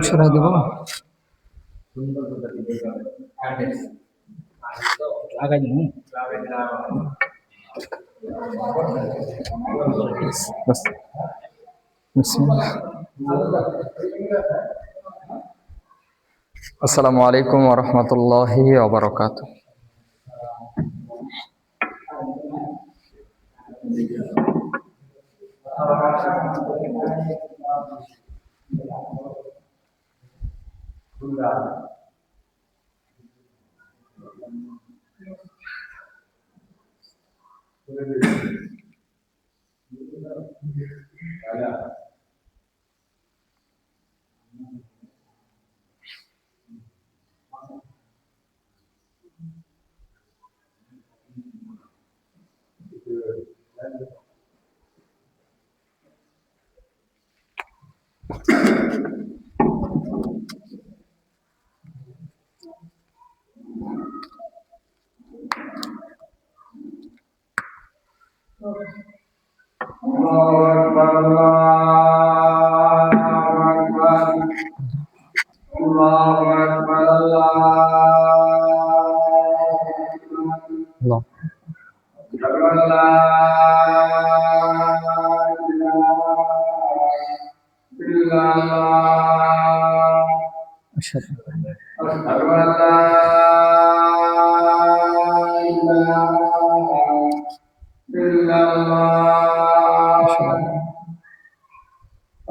সরাই দেব লাগাই দিব আসসালামু আলাইকুম ওয়া রাহমাতুল্লাহি ওয়া বারাকাতুহু।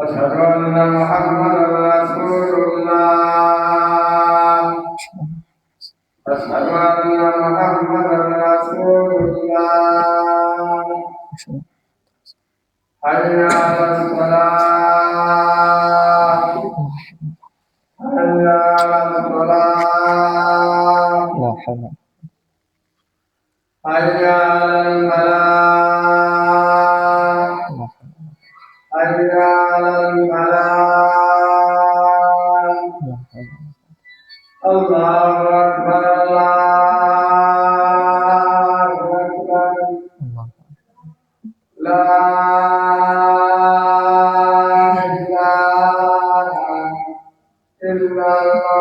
أشهد أن محمدا رسول الله أشهد أن محمدا رسول الله حي على الصلاة حي على الصلاة حي على الفلاح حي على الفلاح الله أكبر الله أكبر لا إله إلا الله.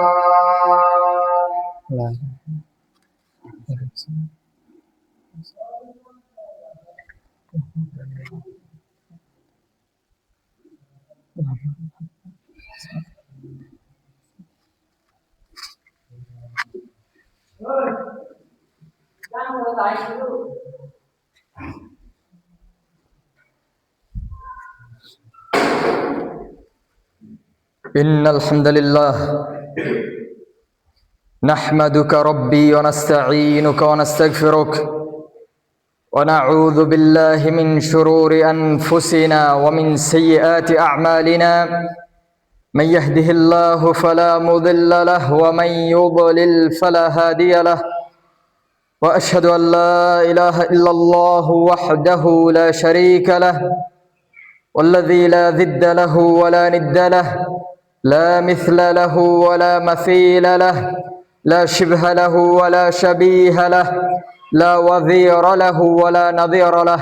إن الحمد لله نحمدك ربي ونستعينك ونستغفرك ونعوذ بالله من شرور أنفسنا ومن سيئات أعمالنا من يهده الله فلا مضل له ومن يضلل فلا هادي له وأشهد أن لا إله إلا الله وحده لا شريك له والذي لا ضد له ولا ند له لا مثل له ولا مثيل له لا شبه له ولا شبيه له لا وزير له ولا نظير له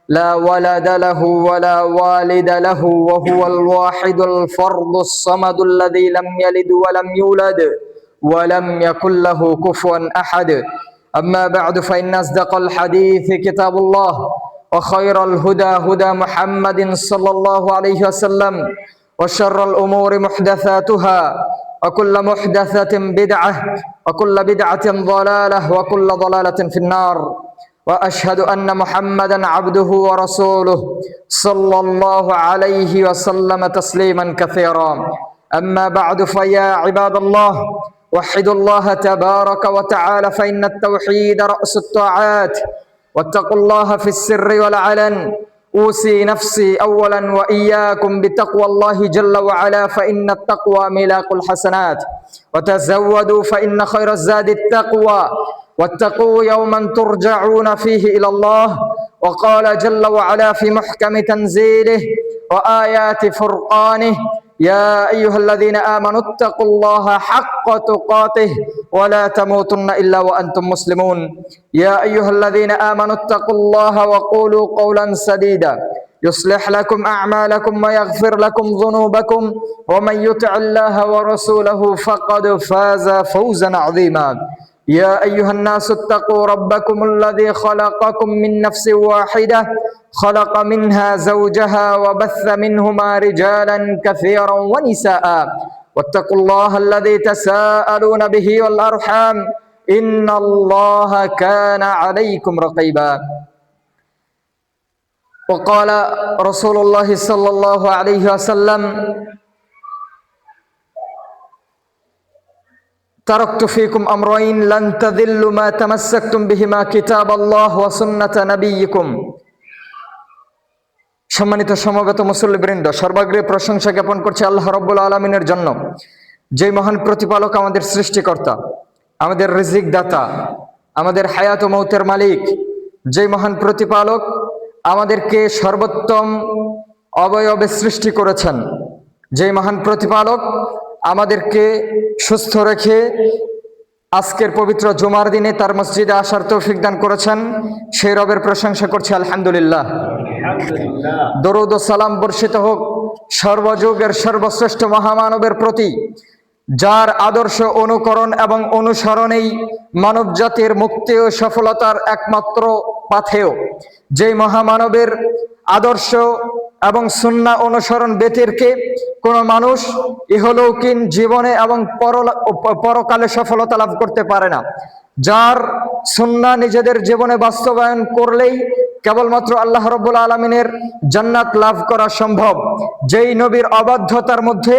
لا ولد له ولا والد له وهو الواحد الفرد الصمد الذي لم يلد ولم يولد ولم يكن له كفوا أحد. أما بعد فإن أصدق الحديث كتاب الله وخير الهدى هدى محمد صلى الله عليه وسلم وشر الأمور محدثاتها وكل محدثة بدعة وكل بدعة ضلالة وكل ضلالة في النار وأشهد أن محمدا عبده ورسوله صلى الله عليه وسلم تسليما كثيرا. أما بعد فيا عباد الله وحدوا الله تبارك وتعالى فإن التوحيد رأس الطاعات واتقوا الله في السر والعلن أوصي نفسي أولا وإياكم بتقوى الله جل وعلا فإن التقوى ميلاق الحسنات وتزودوا فإن خير الزاد التقوى واتقوا يوما ترجعون فيه إلى الله وقال جل وعلا في محكم تنزيله وآيات فرقانه يا أيها الذين آمنوا اتقوا الله حق تقاته ولا تموتن إلا وأنتم مسلمون يا أيها الذين آمنوا اتقوا الله وقولوا قولا سديدا يصلح لكم أعمالكم ويغفر لكم ذنوبكم ومن يطع الله ورسوله فقد فاز فوزا عظيما يا أيها الناس اتقوا ربكم الذي خلقكم من نفس واحدة خلق منها زوجها وبث منهما رجالا كثيرا ونساء واتقوا الله الذي تساءلون به والأرحام إن الله كان عليكم رقيبا وقال رسول الله صلى الله عليه وسلم تركت فيكم أمرين لن تذلوا ما تمسكتم بهما كتاب الله وسنة نبيكم সম্মানিত সমবেত মুসল্লিবৃন্দ, সর্বাগ্রে প্রশংসা জ্ঞাপন করছে আল্লাহ রাব্বুল আলামিনের জন্য, যে মহান প্রতিপালক, আমাদের সৃষ্টিকর্তা, আমাদের রিজিক দাতা, আমাদের হায়াত ও মৌতের মালিক। যে মহান প্রতিপালক আমাদেরকে সর্বোত্তম অবয়বে সৃষ্টি করেছেন, যে মহান প্রতিপালক আমাদেরকে সুস্থ রেখে আজকের পবিত্র জুমার দিনে তার মসজিদে আসার তৌফিক দান করেছেন, সেই রবের প্রশংসা করছি আলহামদুলিল্লাহ। দরুদ ও সালাম বর্ষিত হোক সর্বযুগের সর্বশ্রেষ্ঠ মহামানবের প্রতি, যার আদর্শ অনুকরণ এবং অনুসরণেই মানব জাতির মুক্তি ও সফলতার একমাত্র পাথেয়। যেই মহামানবের আদর্শ এবং সুন্নাহ অনুসরণ ব্যতিরেকে কোন মানুষ ইহলৌকিক জীবনে এবং পরকালে সফলতা লাভ করতে পারে না। যার সুন্নাহ নিজেদের জীবনে বাস্তবায়ন করলেই কেবলমাত্র আল্লাহ রাব্বুল আলামিনের জান্নাত লাভ করা সম্ভব। যেই নবীর অবাধ্যতার মধ্যে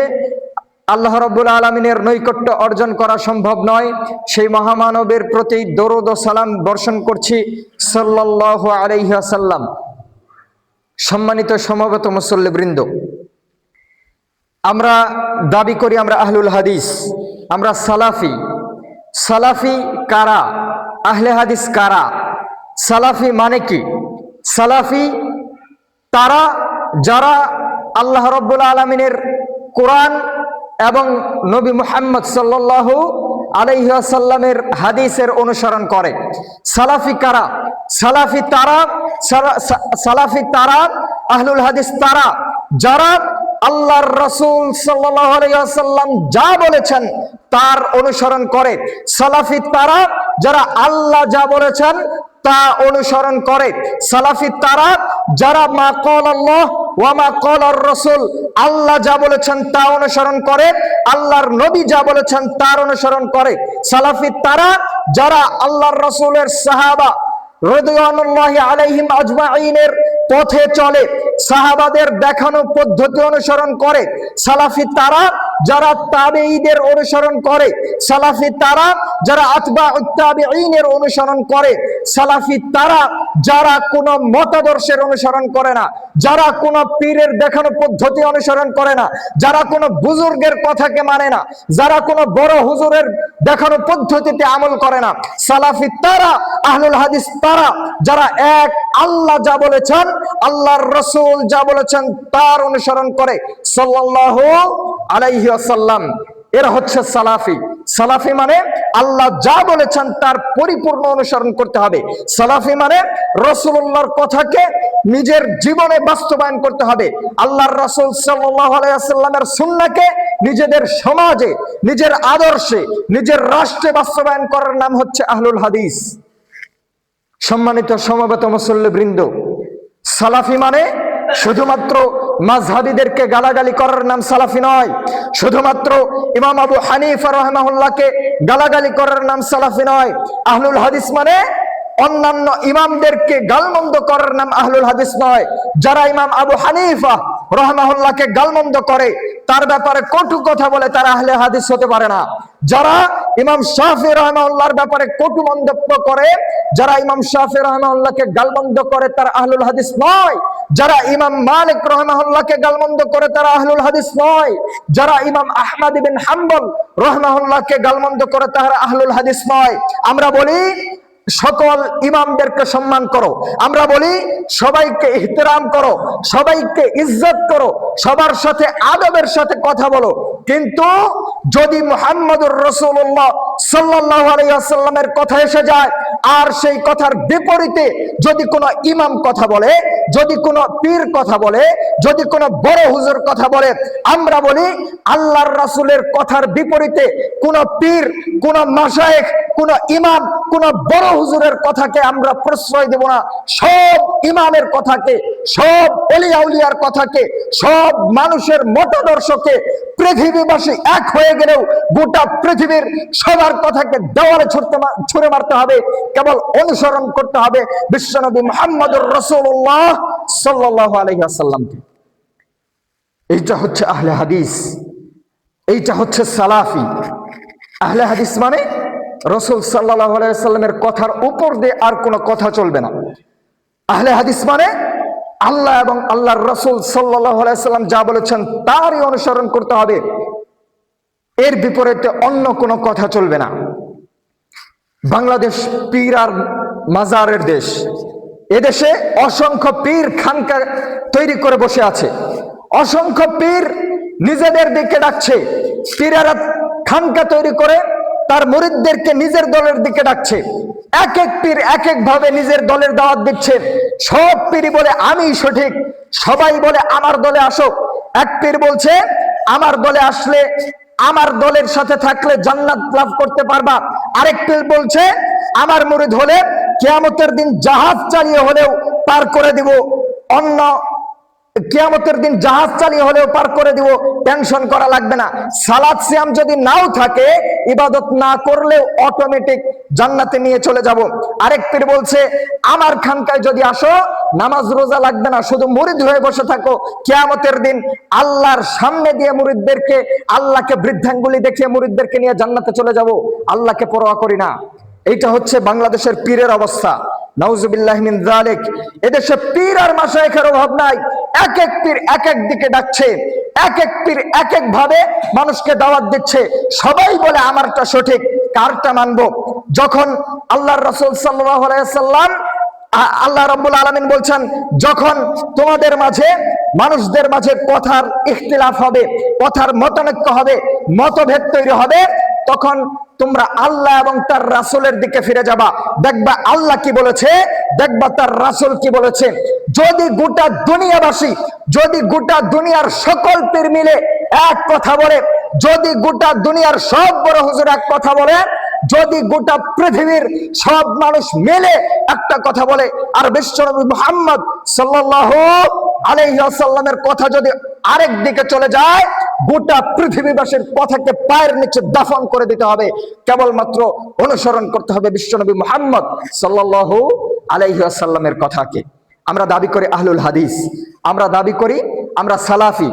আল্লাহ রাব্বুল আলামিনের নৈকট্য অর্জন করা সম্ভব নয়, সেই মহামানবের প্রতি দরুদ ও সালাম বর্ষণ করছি সাল্লাল্লাহু আলাইহি ওয়াসাল্লাম। সম্মানিত সমবেত মুসল্লিবৃন্দ, আমরা দাবি করি আমরা আহলুল হাদিস, আমরা সালাফি। সালাফি কারা? আহলে হাদিস কারা? সালাফি মানে কি? সালাফি তারা যারা আল্লাহ রাব্বুল আলামিনের কোরআন এবং নবী মুহাম্মদ সাল্লাল্লাহু আলাইহি ওয়াসাল্লামের হাদিসের অনুসরণ করে। সালাফি কারা? সালাফি তারা আহলুল হাদিস তারা যারা আল্লাহর রাসূল সাল্লাল্লাহু আলাইহি ওয়াসাল্লাম যা বলেছেন তার অনুসরণ করে। সালাফি তারা যারা আল্লাহ যা বলেছেন তা অনুসরণ করে। সালাফি তারা যারা মা ক্বাল আল্লাহ ওয়া মা ক্বালার রাসূল, আল্লাহ যা বলেছেন তা অনুসরণ করে, আল্লাহর নবী যা বলেছেন তার অনুসরণ করে। সালাফি তারা যারা আল্লাহর রাসূলের সাহাবা রাদিয়াল্লাহু আলাইহিম আজমাইনের পথে চলে, সাহাবাদের দেখানো পদ্ধতি অনুসরণ করে। সালাফি তারা যারা তাবেঈদের অনুসরণ করে। সালাফি তারা যারা আতবাউত তাবেঈনের অনুসরণ করে। সালাফি তারা যারা কোনো মতাদর্শের অনুসরণ করে না, যারা কোনো পীরের দেখানো পদ্ধতি অনুসরণ করে না, যারা কোনো বুজুর্গের কথাকে মানে না, যারা কোনো বড় হুজুরের দেখানো পদ্ধতিতে আমল করে না। সালাফি তারা আহলুল হাদিস তারা যারা এক আল্লাহ যা বলেছেন, আল্লাহর রাসূল যা বলেছেন তার অনুসরণ করে সাল্লাল্লাহু আলাইহি ওয়াসাল্লাম। এরা হচ্ছে সালাফি। সালাফি মানে আল্লাহ যা বলেছেন তার পরিপূর্ণ অনুসরণ করতে হবে। সালাফি মানে রাসূলুল্লাহর কথাকে নিজের জীবনে বাস্তবায়ন করতে হবে। আল্লাহর রাসূল সাল্লাল্লাহু আলাইহি ওয়াসাল্লামের সুন্নাহকে নিজেদের সমাজে, নিজের আদর্শে, নিজের রাষ্ট্রে বাস্তবায়ন করার নাম হচ্ছে আহলুল হাদিস। সম্মানিত সমবেত মুসল্লিবৃন্দ, সালাফি মানে শুধুমাত্র মাযহাবীদেরকে গালাগালি করার নাম সালাফি নয়। শুধুমাত্র ইমাম আবু হানিফা রাহিমাহুল্লাহকে গালাগালি করার নাম সালাফি নয়। আহলুল হাদিস মানে অন্যান্য ইমামদেরকে গালমন্দ করার নাম আহলুল হাদিস নয়। যারা ইমাম আবু হানিফা রাহিমাহুল্লাহকে গালমন্দ করে তার ব্যাপারে কটু কথা বলে তারা আহলে হাদিস হতে পারে না। যারা ইমাম শাফি রাহিমাহুল্লাহর ব্যাপারে কটু মন্তব্য করে, যারা ইমাম শাফি রাহিমাহুল্লাহকে গালমন্দ করে, তারা আহলুল হাদিস নয়। যারা ইমাম মালিক রাহিমাহুল্লাহকে গালমন্দ করে, তারা আহলুল হাদিস নয়। যারা ইমাম আহমদ ইবনে হাম্বল রাহিমাহুল্লাহকে গালমন্দ করে, তারা আহলুল হাদিস নয়। আমরা বলি সকল ইমামদেরকে সম্মান করো, আমরা বলি সবাইকে ইহতিরাম করো, সবাইকে ইজ্জত করো, সবার সাথে আদবের সাথে কথা বলো। কিন্তু যদি মুহাম্মদুর রাসূলুল্লাহ সাল্লাল্লাহু আলাইহি ওয়াসাল্লামের কথা এসে যায়, আর সেই কথার বিপরীতে যদি কোনো ইমাম কথা বলে, যদি কোনো পীর কথা বলে, যদি কোনো বড় হুজুর কথা বলে, আমরা বলি আল্লাহর রাসূলের কথার বিপরীতে কোনো পীর, কোনো মাশায়েখ, কোনো ইমাম, কোনো বড় হুজুরের কথাকে আমরা প্রশ্রয় দেব না। সব ইমামের কথাকে, সব ওলিয়া উলিয়ার কথাকে, সব মানুষের মতাদর্শকে, পৃথিবীবাসী এক হয়ে গেলেও গোটা পৃথিবীর সবার কথাকে দেওয়ালে ছুঁড়ে মারতে হবে, কেবল অনুসরণ করতে হবে বিশ্বনবী মুহাম্মদুর রাসূলুল্লাহ সাল্লাল্লাহু আলাইহি ওয়াসাল্লামকে। এইটা হচ্ছে আহলে হাদিস, এইটা হচ্ছে সালাফি। আহলে হাদিস মানে রাসূল সাল্লাল্লাহু আলাইহি ওয়াসাল্লামের কথার উপর দিয়ে আর কোনো কথা চলবে না। আহলে হাদিস মানে আল্লাহ এবং আল্লাহর রাসূল সাল্লাল্লাহু আলাইহি ওয়াসাল্লাম যা বলেছেন তারই অনুসরণ করতে হবে, এর বিপরীতে অন্য কোনো কথা চলবে না। বাংলাদেশ পীর আর মাজারের দেশ। এদেশে অসংখ্য পীর খানকা তৈরি করে বসে আছে, অসংখ্য পীর নিজেদের দিকে ডাকছে, পীরেরা খানকা তৈরি করে তার মুরিদদেরকে নিজের দলের দিকে ডাকছে। এক এক পীর এক এক ভাবে নিজের দলের দাওয়াত দিচ্ছে। সব পীরই বলে আমি সঠিক, সবাই বলে আমার দলে আসো। এক পীর বলছে আমার দলে আসলে, আমার দলের সাথে থাকলে জান্নাত লাভ করতে পারবা। আরেক পীর বলছে আমার মুরিদ হলে কিয়ামতের দিন জাহাজ চালিয়ে হলেও পার করে দিব, অন্য কিয়ামতের দিন জাহাজ চালিয়ে হলেও পার করে দিব, টেনশন করা লাগবে না। সালাত সিয়াম যদি নাও থাকে, ইবাদত না করলেও অটোমেটিক জান্নাতে নিয়ে চলে যাব। আরেক পীর বলছে আমার খানকায় যদি আসো নামাজ রোজা লাগবে না, শুধু মুরিদ হয়ে বসে থাকো, কিয়ামতের দিন আল্লাহর সামনে দিয়ে মুরিদদেরকে, আল্লাহকে বৃদ্ধাঙ্গুলি দেখিয়ে মুরিদদেরকে নিয়ে জান্নাতে চলে যাব, আল্লাহকে পরোয়া করি না। এইটা হচ্ছে বাংলাদেশের পীরের অবস্থা। নাউজুবিল্লাহি মিন যালিক। এদেশে পীর আর মাশায়েখের অভাব নাই। এক এক পীর এক এক দিকে ডাকছে, এক এক পীর এক এক ভাবে মানুষকে দাওয়াত দিচ্ছে। সবাই বলে আমারটা সঠিক, কারটা মানবো? যখন আল্লাহর রাসূল সাল্লাল্লাহু আলাইহি ওয়াসাল্লাম, আল্লাহ রাব্বুল আলামিন বলছেন যখন তোমাদের মাঝে, মানুষদের মাঝে কথার ইখতিলাফ হবে, কথার মতানৈক্য হবে, মতভেদ তৈরি হবে, তখন তোমরা আল্লাহ এবং তার রাসূলের দিকে ফিরে যাবা। দেখবা আল্লাহ কি বলেছে, দেখবা তার রাসূল কি বলেছে। যদি গোটা দুনিয়াবাসী, যদি গোটা দুনিয়ার সকল পীর মিলে এক কথা বলে, যদি গোটা দুনিয়ার সব বড় হুজুর এক কথা বলে, যদি গোটা পৃথিবীর সব মানুষ মিলে একটা কথা বলে, আর বিশ্বনবী মুহাম্মদ সাল্লাল্লাহু আলাইহি ওয়াসাল্লামের কথা যদি আরেক দিকে চলে যায়, গোটা পৃথিবীবাসীর কথাকে পায়ের নিচে দাফন করে দিতে হবে। কেবলমাত্র অনুসরণ করতে হবে বিশ্বনবী মুহাম্মদ সাল্লাল্লাহু আলাইহি ওয়াসাল্লামের কথাকে। আমরা দাবি করি আহলুল হাদিস, আমরা দাবি করি আমরা সালাফি।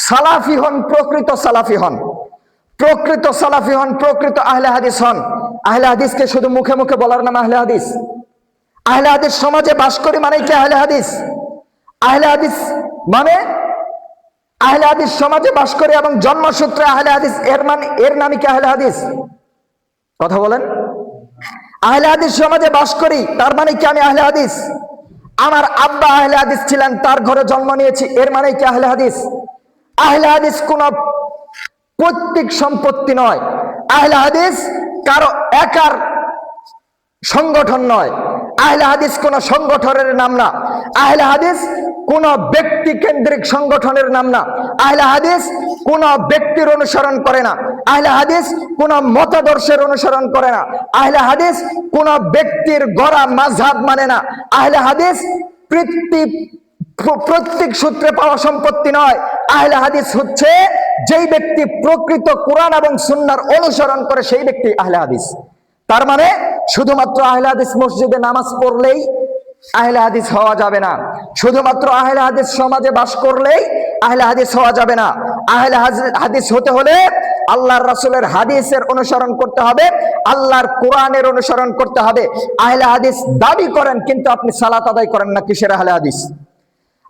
সালাফি হন প্রকৃত সালাফি হন, প্রকৃত সালাফি হন, প্রকৃত আহলে হাদিস হন। আহলে হাদিসকে শুধু মুখে মুখে বলার নাম আহলে হাদিস। আহলে হাদিস সমাজে বাস করি মানে কি আহলে হাদিস? আহলে হাদিস মানে আহলে হাদিস সমাজে বাস করে এবং জন্মসূত্রে আহলে হাদিস, এর নামই কি আহলে হাদিস? কথা বলেন। আহলে হাদিস সমাজে বাস করি তার মানে কি আমি আহলে হাদিস? আমার আব্বা আহলে হাদিস ছিলেন, তার ঘরে জন্ম নিয়েছি, এর মানে কি আহলে হাদিস? আহলে হাদিস কোন পৈতৃক সম্পত্তি নয়। আহলে হাদিস কারো একার সংগঠন নয়। আহলে হাদিস কোন সংগঠনের নাম না। আহলে হাদিস কোন ব্যক্তি কেন্দ্রিক সংগঠনের নাম না। আহলে হাদিস কোন ব্যক্তির অনুসরণ করে না। আহলে হাদিস কোন মতাদর্শের অনুসরণ করে না। আহলে হাদিস কোন ব্যক্তির গড়া মাযহাব মানে না। আহলে হাদিস প্রত্যেক সূত্রে পাওয়া সম্পত্তি নয়। আহলে হাদিস হচ্ছে যেই ব্যক্তি প্রকৃত কোরআন এবং সুন্নাহর অনুসরণ করে, সেই ব্যক্তি আহলে হাদিস। তার মানে শুধুমাত্র আহলে হাদিস মসজিদে নামাজ পড়লেই আহলে হাদিস হওয়া যাবে না, শুধুমাত্র আহলে হাদিস সমাজে বাস করলেই আহলে হাদিস হওয়া যাবে না। আহলে হাদিস হতে হলে আল্লাহর রাসূলের হাদিসের অনুসরণ করতে হবে, আল্লাহর কোরআনের অনুসরণ করতে হবে। আহলে হাদিস দাবি করেন কিন্তু আপনি সালাত আদায় করেন না, কিসের আহলে হাদিস?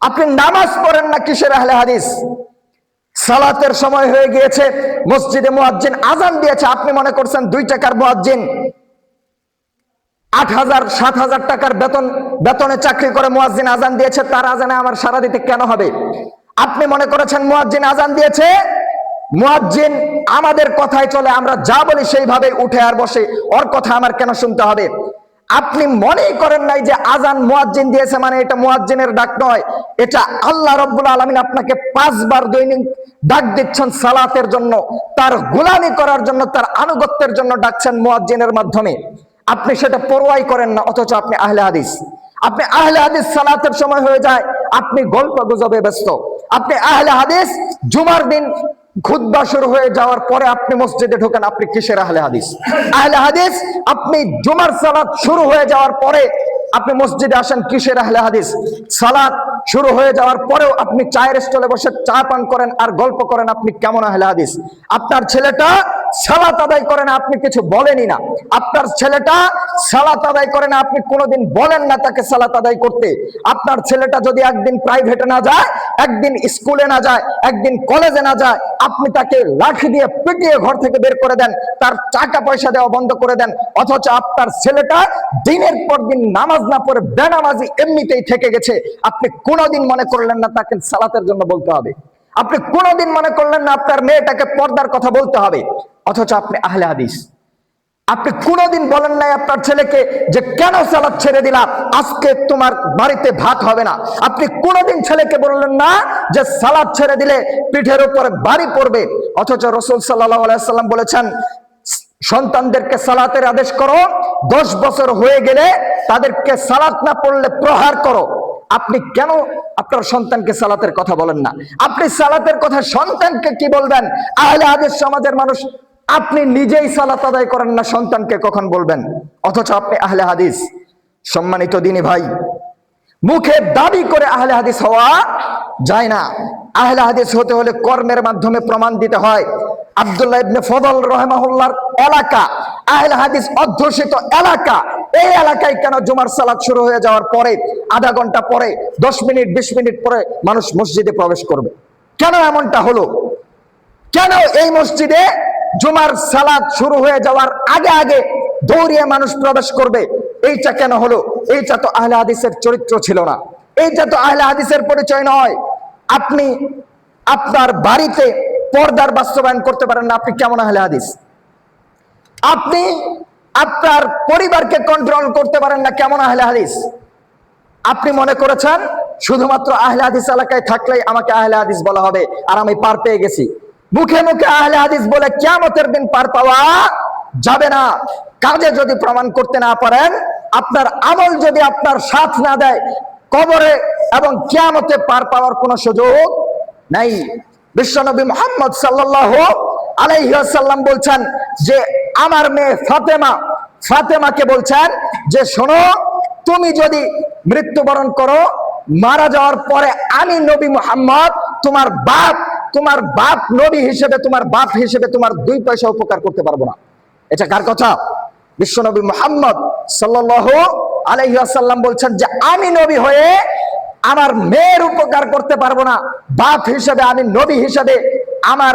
আপনি নামাজ পড়েন না, কিসের আহলে হাদিস? সালাতের সময় হয়ে গিয়েছে, মসজিদে মুয়াজ্জিন আজান দিয়েছে, আপনি মনে করছেন 2 টাকার মুয়াজ্জিন 8,000 7,000 টাকার বেতনে চাকরি করে মুয়াজ্জিন আজান দিয়েছে, তার আজানে আমার সাড়া দিতে কেন হবে? আপনি মনে করেছেন মুয়াজ্জিন আজান দিয়েছে, মুয়াজ্জিন আমাদের কথাই চলে, আমরা যা বলি সেইভাবে উঠে আর বসে, ওর কথা আমার কেন শুনতে হবে? আপনি মনেই করেন নাই যে আজান মুয়াজ্জিন দিয়েছে মানে এটা মুয়াজ্জিনের ডাক নয়, এটা আল্লাহ রাব্বুল আলামিন আপনাকে 5 বার দৈনিক ডাক দিচ্ছেন সালাতের জন্য, তার গোলামি করার জন্য, তার আনুগত্যের জন্য ডাকছেন মুয়াজ্জিনের মাধ্যমে। আপনি সেটা পরোয়াই করেন না, অথচ আপনি আহলে হাদিস। আপনি আহলে হাদিস, সালাতের সময় হয়ে যায় আপনি গল্প গুজবে ব্যস্ত। আপনি আহলে হাদিস, জুমার দিন খুতবা শুরু হয়ে যাওয়ার পরে আপনি মসজিদে ঢোকেন, আপনি কিসের আহলে হাদিস? আহলে হাদিস আপনি জুমার সালাত শুরু হয়ে যাওয়ার পরে আপনি মসজিদে আসেন, কিসের আহলে হাদিস? সালাত শুরু হয়ে যাওয়ার পরেও আপনি চায়ের স্টলে বসে চা পান করেন আর গল্প করেন, আপনি কেমন আহলে হাদিস? আপনার ছেলেটা সালাত আদায় করে না, আপনি কিছু বলেনই না। আপনার ছেলেটা সালাত আদায় করে না, আপনি কোনোদিন বলেন না তাকে সালাত আদায় করতে। আপনার ছেলেটা যদি একদিন প্রাইভেটে না যায়, একদিন স্কুলে না যায়, একদিন কলেজে না যায়, আপনি তাকে লাঠি দিয়ে পিটিয়ে ঘর থেকে বের করে দেন, তার টাকা পয়সা দেওয়া বন্ধ করে দেন, অথচ আপনার ছেলেটা দিনের পর দিন নামাজ না পড়ে বেনামাজি এমনিতেই থেকে গেছে, আপনি কোনোদিন মনে করলেন না তাকে সালাতের জন্য বলতে হবে। আপনি কোনোদিন মনে করলেন না আপনার মেয়েটাকে পর্দার কথা বলতে হবে, অথচ আপনি আহলে হাদিস। আপনি কোনোদিন বলেন নাই আপনার ছেলেকে যে কেন সালাত ছেড়ে দিলা, আজকে তোমার বাড়িতে ভাত হবে না। আপনি কোনোদিন ছেলেকে বললেন না যে সালাত ছেড়ে দিলে পিঠের উপরে বাড়ি পড়বে, অথচ রাসূল সাল্লাল্লাহু আলাইহি ওয়াসাল্লাম বলেছেন সন্তানদেরকে সালাতের আদেশ করো, 10 বছর হয়ে গেলে তাদেরকে সালাত না পড়লে প্রহার করো। আপনি কেন আপনার সন্তানকে সালাতের কথা বলেন না? আপনি সালাতের কথা সন্তানকে কি বলবেন? আহলে হাদিস সমাজের মানুষ, আপনি নিজেই সালাত আদায় করেন না, সন্তানকে কখন বলবেন? অথচ আপনি আহলে হাদিস। সম্মানিত দিনী ভাই, মুখে দাবি করে আহলে হাদিস হওয়া যায় না। আহলে হাদিস হতে হলে কর্মের মাধ্যমে প্রমাণ দিতে হয়। আব্দুল্লাহ ইবনে ফদল রাহিমাহুল্লাহর এলাকা আহলে হাদিস অধ্যুষিত এলাকা, এই এলাকায় কেন জুমার সালাত শুরু হয়ে যাওয়ার পরে আধা ঘন্টা পরে, 10 মিনিট 20 মিনিট পরে মানুষ মসজিদে প্রবেশ করবে? কেন এমনটা হলো? কেন এই মসজিদে জুমার সালাত শুরু হয়ে যাওয়ার আগে আগে দৌড়িয়ে মানুষ প্রবেশ করবে? এইটা কেন হলো? এইটা তো আহলে হাদিসের চরিত্র ছিল না, এইটা তো আহলে হাদিসের পরিচয় নয়। আপনি আপনার বাড়িতে পর্দার বাস্তবায়ন করতে পারেন না, আপনি কেমন আহলে হাদিস? আপনি আপনার পরিবারকে কন্ট্রোল করতে পারেন না, কেমন আহলে হাদিস? আপনি মনে করেছেন শুধুমাত্র আহলে হাদিস এলাকায় থাকলেই আমাকে আহলে হাদিস বলা হবে আর আমি পার পেয়ে গেছি। মুখে মুখে আহলে হাদিস বলে কিয়ামতের দিন পার পাওয়া যাবে না। কাজে যদি প্রমাণ করতে না পারেন, আপনার আমল যদি আপনার সাথ না দেয়, কবরে এবং কিয়ামতে পার পাওয়ার কোনো সুযোগ নাই। বিশ্বনবী মুহাম্মদ সাল্লাল্লাহু আলাইহি ওয়াসাল্লাম বলছেন যে আমার মেয়ে ফাতেমাকে বলছেন যে শোনো, তুমি যদি মৃত্যুবরণ করো, মারা যাওয়ার পরে আমি নবী মুহাম্মদ তোমার বাপ নবী হিসেবে, তোমার বাপ হিসেবে তোমার 2 পয়সা উপকার করতে পারবো না। এটা কার কথা? বিশ্বনবী মুহাম্মদ সাল্লাল্লাহু আলাইহি ওয়াসাল্লাম বলছেন যে আমি নবী হয়ে আমার মেয়ের উপকার করতে পারবো না, বাপ হিসেবে, আমি নবী হিসেবে আমার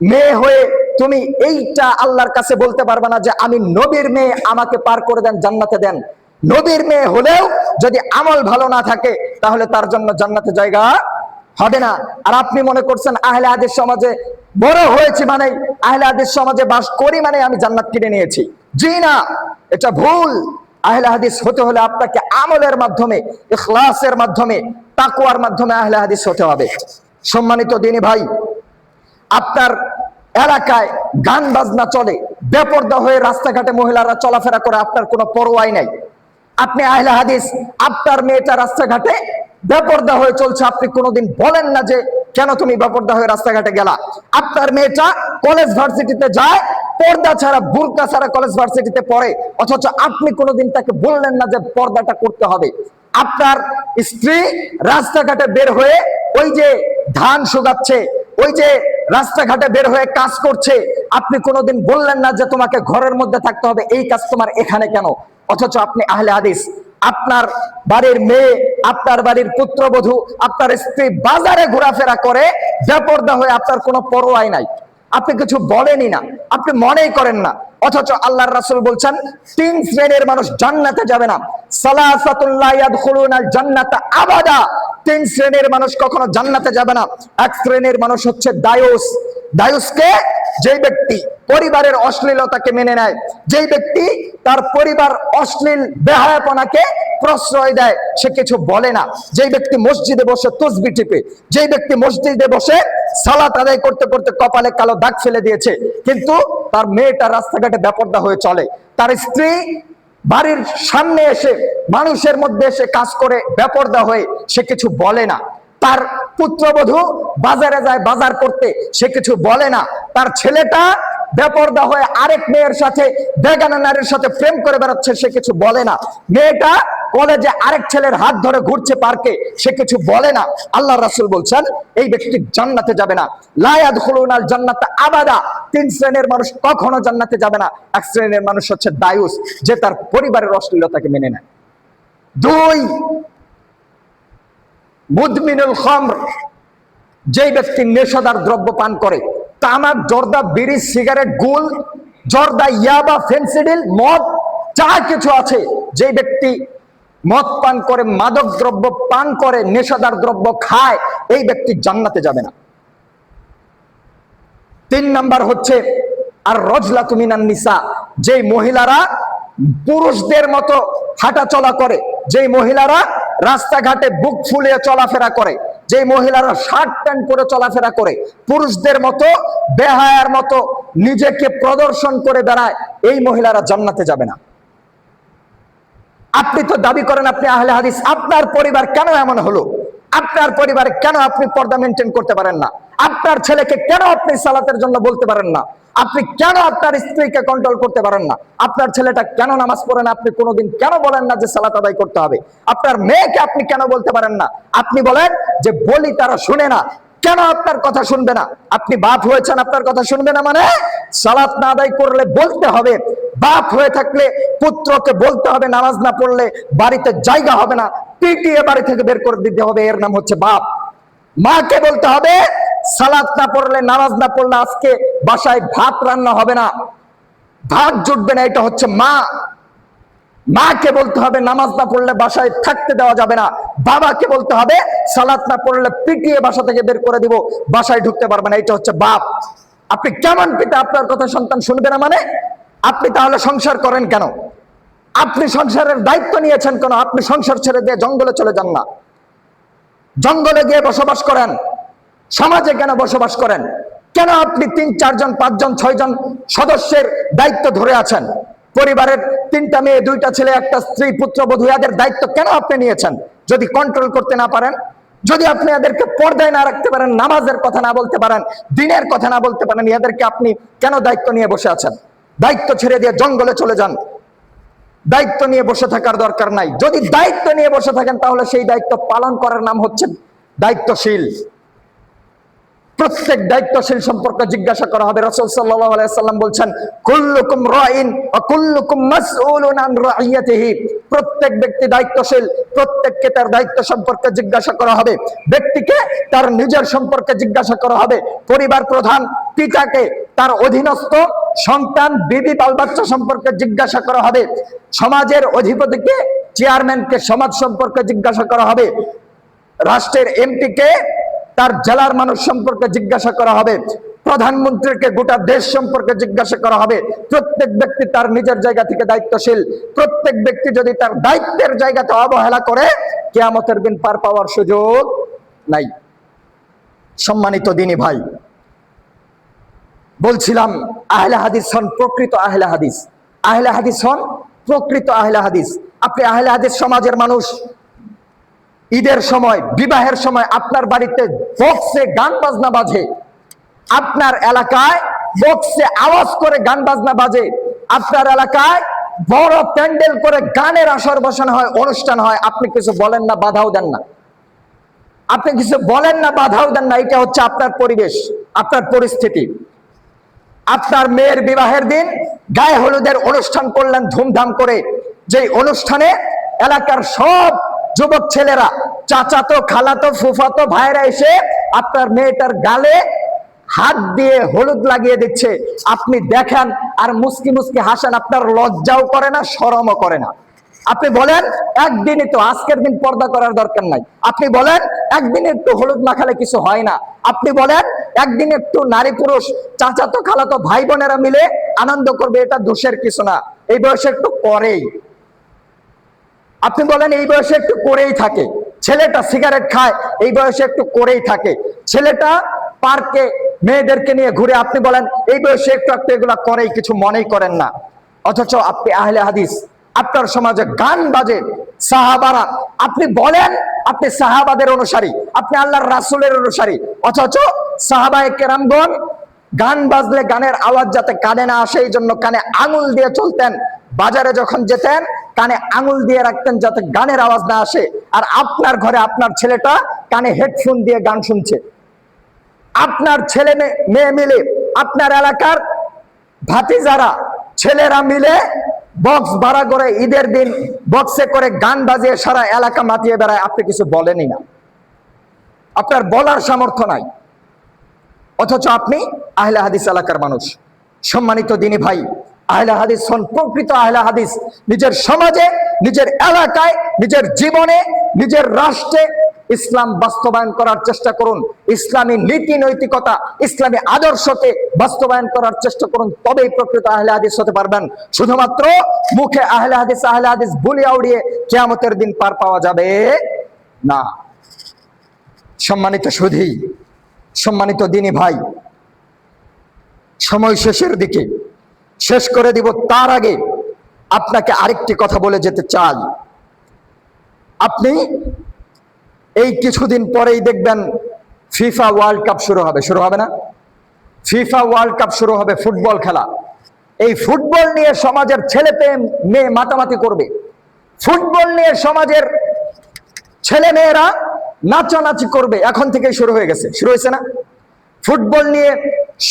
মেয়ে হয়ে তুমি এইটা আল্লাহর কাছে বলতে পারবে না যে আমি নবীর মেয়ে, আমাকে পার করে দেন, জান্নাতে দেন। নবীর মেয়ে হলেও যদি আমল ভালো না থাকে তাহলে তার জন্য জান্নাতে জায়গা হবে না। আর আপনি মনে করছেন আহলে হাদিস সমাজে বড় হয়েছি মানে, আহলে হাদিস সমাজে বাস করি মানে আমি জান্নাত কিনে নিয়েছি। জি না, এটা ভুল। আহলে হাদিস হতে হলে আপনাকে আমলের মাধ্যমে, ইখলাসের মাধ্যমে, তাকওয়ার মাধ্যমে আহলে হাদিস হতে হবে। সম্মানিত দিনী ভাই, আপনার এলাকায় গান বাজনা চলে, বেপরদা হয়ে রাস্তাঘাটে মহিলারা চলাফেরা করে, আপনার কোনো পরোয়াই নাই। আপনি আহলে হাদিস, আপনার মেয়েটা রাস্তাঘাটে বেপরদা হয়ে চলছে, আপনি কোনোদিন বলেন না যে কেন তুমি বেপরদা হয়ে রাস্তাঘাটে গেলা। আপনার মেয়েটা কলেজ ভার্সিটিতে যায়, পর্দা ছাড়া, বুরকা ছাড়া কলেজ ভার্সিটিতে পড়ে, অথচ আপনি কোনোদিন তাকে বললেন না যে পর্দাটা করতে হবে। আপনার স্ত্রী রাস্তাঘাটে বের হয়ে ওই যে ধান শুকাচ্ছে, ওই যে রাস্তাঘাটে বের হয়ে কাজ করছে, আপনি কোনোদিন বললেন না যে তোমাকে ঘরের মধ্যে থাকতে হবে, এই কাজ তোমার এখানে কেন? অথচ আপনি আহলে হাদিস, আপনার বাড়ির মেয়ে, আপনার বাড়ির পুত্রবধূ, আপনার স্ত্রী বাজারে ঘোরাফেরা করে বেপরদা হয়ে, আপনার কোনো পরোয়াই নাই, আপনি কিছু বলেনই না, আপনি মনেই করেন না। অথচ আল্লাহর রাসূল বলছেন 3 শ্রেণীর মানুষ জান্নাতে যাবে না। সালাসাতুল লা ইয়াদখুলুনাল জান্নাতা আবাদা, 3 শ্রেণীর মানুষ কখনো জান্নাতে যাবে না। এক শ্রেণীর মানুষ হচ্ছে দায়ুস। দায়ুসকে, যেই ব্যক্তি পরিবারের অশ্লীলতাকে মেনে নেয়, যেই ব্যক্তি তার পরিবার অশ্লীল বেহায়াপনাকে প্রশ্রয় দেয়, সে কিছু বলে না। যেই ব্যক্তি মসজিদে বসে তসবিহ টিপে, যেই ব্যক্তি মসজিদে বসে সালাত আদায় করতে করতে কপালে কালো দাগ ফেলে দিয়েছে, কিন্তু তার মেয়েটা রাস্তাঘাটে বেপরদা হয়ে চলে, তার স্ত্রী বাড়ির সামনে এসে মানুষের মধ্যে এসে কাজ করে বেপরদা হয়ে, সে কিছু বলে না। তার পুত্রবধূ বাজারে যায় বাজার করতে, সে কিছু বলে না। তার ছেলেটা বেপরদা হয়ে আরেক মেয়ের সাথে, বেগানা নারীর সাথে প্রেম করে বেড়াচ্ছে, সে কিছু বলে না। মেয়েটা কলেজে আরেক ছেলের হাত ধরে ঘুরছে পার্কে, সে কিছু বলে না। আল্লাহ রাসূল বলছেন এই ব্যক্তি জান্নাতে যাবে না। লা ইয়াদখুলুনাল জান্নাতা আবাদা, 3 শ্রেণীর মানুষ কখনো জান্নাতে যাবে না। এক শ্রেণীর মানুষ হচ্ছে দায়ুস, যে তার পরিবারের অশ্লীলতাকে মেনে নেয়। 2, মুদমিনুল খামর, যেই ব্যক্তি নেশাদার দ্রব্য পান করে, তামাক, জর্দা, বিড়ি, সিগারেট, গুল, জর্দা, ইয়াবা, ফেন্সিডিল, মদ, যা কিছু আছে, যেই ব্যক্তি মদ পান করে, মাদক দ্রব্য পান করে, নেশাদার দ্রব্য খায়, এই ব্যক্তি জান্নাতে যাবে না। 3 নাম্বার হচ্ছে আর রজলাতু মিনান নিসা, যেই মহিলারা পুরুষদের মতো হাঁটা চলা করে, যেই মহিলারা রাস্তাঘাটে বুক ফুলিয়ে চলাফেরা করে, যেই মহিলারা শার্ট প্যান্ট পরে চলাফেরা করে, পুরুষদের মতো বেহায়ার মতো নিজেকে প্রদর্শন করে বেড়ায়, এই মহিলারা জান্নাতে যাবে না। আপনি তো দাবি করেন আপনি আহলে হাদিস, আপনার পরিবার কেন এমন হলো? আপনার পরিবারে কেন আপনি পর্দা মেনটেন করতে পারেন না? আপনার ছেলেকে কেন আপনি সালাতের জন্য বলতে পারেন না? আপনি কেন আপনার স্ত্রীকে কন্ট্রোল করতে পারেন না? আপনার ছেলেটা কেন নামাজ পড়ে না? আপনি কোনোদিন কেন বলেন না যে সালাত আদায় করতে হবে? আপনার মেয়েকে আপনি কেন বলতে পারেন না? আপনি বলেন যে বলি তারা শুনে না, কেন আপনার কথা শুনবে না? আপনি বাপ হয়েছেন, আপনার কথা শুনবে না মানে সালাত না আদায় করলে বলতে হবে। বাপ হয়ে থাকলে পুত্রকে বলতে হবে, নামাজ না পড়লে বাড়িতে জায়গা হবে না, পিটিয়ে বাড়ি থেকে বের করে দিতে হবে, এর নাম হচ্ছে বাপ। মাকে বলতে হবে সালাত না পড়লে, নামাজ না পড়লে আজকে বাসায় ভাত রান্না হবে না, ভাত জুটবে না, এটা হচ্ছে মা। মাকে বলতে হবে নামাজ না পড়লে বাসায় থাকতে দেওয়া যাবে না। বাবাকে বলতে হবে সালাত না পড়লে পিটিয়ে বাসা থেকে বের করে দিব, বাসায় ঢুকতে পারবে না, এটা হচ্ছে বাপ। আপনি কেমন পিতা, আপনার কথা সন্তান শুনবে না মানে? আপনি তাহলে সংসার করেন কেন? আপনি সংসারের দায়িত্ব নিয়েছেন কেন? আপনি সংসার ছেড়ে দিয়ে জঙ্গলে চলে যান না, জঙ্গলে গিয়ে বসবাস করেন, সমাজে কেন বসবাস করেন? কেন আপনি 3, 4 জন, 5 জন, 6 জন সদস্যের দায়িত্ব ধরে আছেন? পরিবারের 3টা মেয়ে, 2টা ছেলে, একটা স্ত্রী, পুত্রবধূ, এদের দায়িত্ব কেন আপনি নিয়েছেন? যদি কন্ট্রোল করতে না পারেন, যদি আপনি এদেরকে পর্দায় না রাখতে পারেন, নামাজের কথা না বলতে পারেন, দ্বীনের কথা না বলতে পারেন, এদেরকে আপনি কেন দায়িত্ব নিয়ে বসে আছেন? দায়িত্ব ছেড়ে দিয়ে জঙ্গলে চলে যান। দায়িত্ব নিয়ে বসে থাকার দরকার নাই। যদি দায়িত্ব নিয়ে বসে থাকেন তাহলে সেই দায়িত্ব পালন করার নাম হচ্ছে দায়িত্বশীল। প্রত্যেক দায়িত্বশীল সম্পর্কে জিজ্ঞাসা করা হবে। রাসূল সাল্লাল্লাহু আলাইহি সাল্লাম বলছেন কুল্লুকুম রাইন ওয়া কুল্লুকুম মাসউলুন আন রাইয়াতিহি, প্রত্যেক ব্যক্তি দায়িত্বশীল, প্রত্যেককে তার দায়িত্ব সম্পর্কে জিজ্ঞাসা করা হবে। ব্যক্তিকে তার নিজের সম্পর্কে জিজ্ঞাসা করা হবে, পরিবার প্রধান পিতাকে তার অধীনস্থ সন্তান, বিবি, বাল বাচ্চা সম্পর্কে জিজ্ঞাসা করা হবে, সমাজের অধিপতিকে, চেয়ারম্যানকে সমাজ সম্পর্কে জিজ্ঞাসা করা হবে, রাষ্ট্রের এমপিকে তার জেলার মানুষ সম্পর্কে জিজ্ঞাসা করা হবে, প্রধানমন্ত্রীকে গোটা দেশ সম্পর্কে জিজ্ঞাসা করা হবে। প্রত্যেক ব্যক্তি তার নিজের জায়গা থেকে দায়িত্বশীল। প্রত্যেক ব্যক্তি যদি তার দায়িত্বের জায়গাতে অবহেলা করে, কিয়ামতের দিন পার পাওয়ার সুযোগ নাই। সম্মানিত দ্বীনী ভাই, বলছিলাম আহলে হাদিস হন প্রকৃত আহলে হাদিস। আহলে হাদিস হন প্রকৃত আহলে হাদিস। আপনি আহলে হাদিস সমাজের মানুষ। ঈদের সময়, বিবাহের সময় আপনার বাড়িতে বক্সে গান বাজনা বাজে, আপনার এলাকায় বক্সে আওয়াজ করে গান বাজনা বাজে, আপনার এলাকায় বড় প্যান্ডেল করে গানের আসর বসানো হয়, অনুষ্ঠান হয়, আপনি কিছু বলেন না, বাধাও দেন না। আপনি কিছু বলেন না, বাধাও দেন না, এটা হচ্ছে আপনার পরিবেশ, আপনার পরিস্থিতি। আপনার মেয়ের বিবাহের দিন গায়ে হলুদের অনুষ্ঠান করলেন ধুমধাম করে, যেই অনুষ্ঠানে এলাকার সব যুবক ছেলেরা, চাচাতো খালাতো ফুফাতো ভাইরা এসে আপনার মেয়েটার গালে হাত দিয়ে হলুদ লাগিয়ে দিচ্ছে। আপনি দেখেন আর মুস্কি মুস্কি হাসেন, আপনার লজ্জাও করে না, শরমও করে না। আপনি বলেন একদিনই তো, আজকের দিন পর্দা করার দরকার নাই। আপনি বলেন একদিন একটু হলুদ মাখালে কিছু হয় না। আপনি বলেন একদিন একটু নারী পুরুষ চাচাতো খালাতো ভাই বোনেরা মিলে আনন্দ করবে, এটা দোষের কিছু না। এই বয়সে একটু করেই, আপনি বলেন এই বয়সে একটু করেই থাকে। ছেলেটা সিগারেট খায়, এই বয়সে একটু করেই থাকে। ছেলেটা পার্কে মেয়েদেরকে নিয়ে ঘুরে, আপনি বলেন এই বয়সে একটু একটু এগুলা করেই, কিছু মনেই করেন না। অথচ আপনি আহলে হাদিস, আপনার সমাজে গান বাজে, সাহাবারা, আপনি বলেন আপনি সাহাবাদের অনুসারী, আপনি আল্লাহর রাসূলের অনুসারী, অথচ সাহাবায়ে কেরামগণ গান বাজলে গানের আওয়াজ যাতে কানে না আসে এই জন্য কানে আঙুল দিয়ে চলতেন। বাজারে যখন যেতেন কানে আঙুল দিয়ে রাখতেন যাতে গানের আওয়াজ না আসে। আর আপনার ঘরে আপনার ছেলেটা কানে হেডফোন দিয়ে গান শুনছে। আপনার ছেলে মেয়ে মিলে, আপনার এলাকার ভাতিজারা ছেলেরা মিলে বক্স ভাড়া করে ঈদের দিন বক্সে করে গান বাজিয়ে সারা এলাকা মাতিয়ে বেড়ায়, আপনি কিছু বলেনই না, আপনার বলার সামর্থ্য নাই। অথচ আপনি আহলে হাদিস এলাকার মানুষ, সম্মানিত দিনী ভাই, আহলে হাদিস হন প্রকৃত আহলে হাদিস। নিজের সমাজে, নিজের এলাকায়, নিজের জীবনে, নিজের রাষ্ট্রে ইসলাম বাস্তবায়ন করার চেষ্টা করুন। ইসলামী নীতি নৈতিকতা, ইসলামী আদর্শকে বাস্তবায়ন করার চেষ্টা করুন, তবেই প্রকৃত আহলে হাদিস হতে পারবেন। শুধুমাত্র মুখে আহলে হাদিস বলিয়া উড়িয়ে কিয়ামতের দিন পার পাওয়া যাবে না। সম্মানিত সুধী, সম্মানিত দিনী ভাই, সময় শেষের দিকে, শেষ করে দিব তার আগে আপনাকে আরেকটি কথা বলে যেতে চাই। আপনি এই কিছুদিন পরেই দেখবেন ফিফা ওয়ার্ল্ড কাপ শুরু হবে না? ফিফা ওয়ার্ল্ড কাপ শুরু হবে, ফুটবল খেলা। এই ফুটবল নিয়ে সমাজের ছেলে মেয়ে মাতামাতি করবে। ফুটবল নিয়ে সমাজের ছেলে মেয়েরা নাচানাচি করবে, এখন থেকেই শুরু হয়ে গেছে, শুরু হয়েছে না? ফুটবল নিয়ে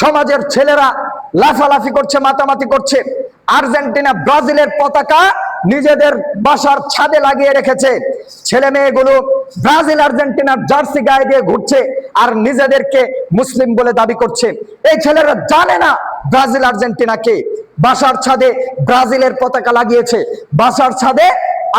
সমাজের ছেলেরা লাফালাফি করছে, মাতামাতি করছে। আর্জেন্টিনা ব্রাজিলের পতাকা নিজেদের বাসার ছাদে লাগিয়ে রেখেছে। ছেলে মেয়েগুলো ব্রাজিল আর্জেন্টিনার জার্সি গায়ে দিয়ে ঘুরছে আর নিজেদেরকে মুসলিম বলে দাবি করছে। এই ছেলেরা জানে না ব্রাজিল আর্জেন্টিনাকে। বাসার ছাদে ব্রাজিলের পতাকা লাগিয়েছে, বাসার ছাদে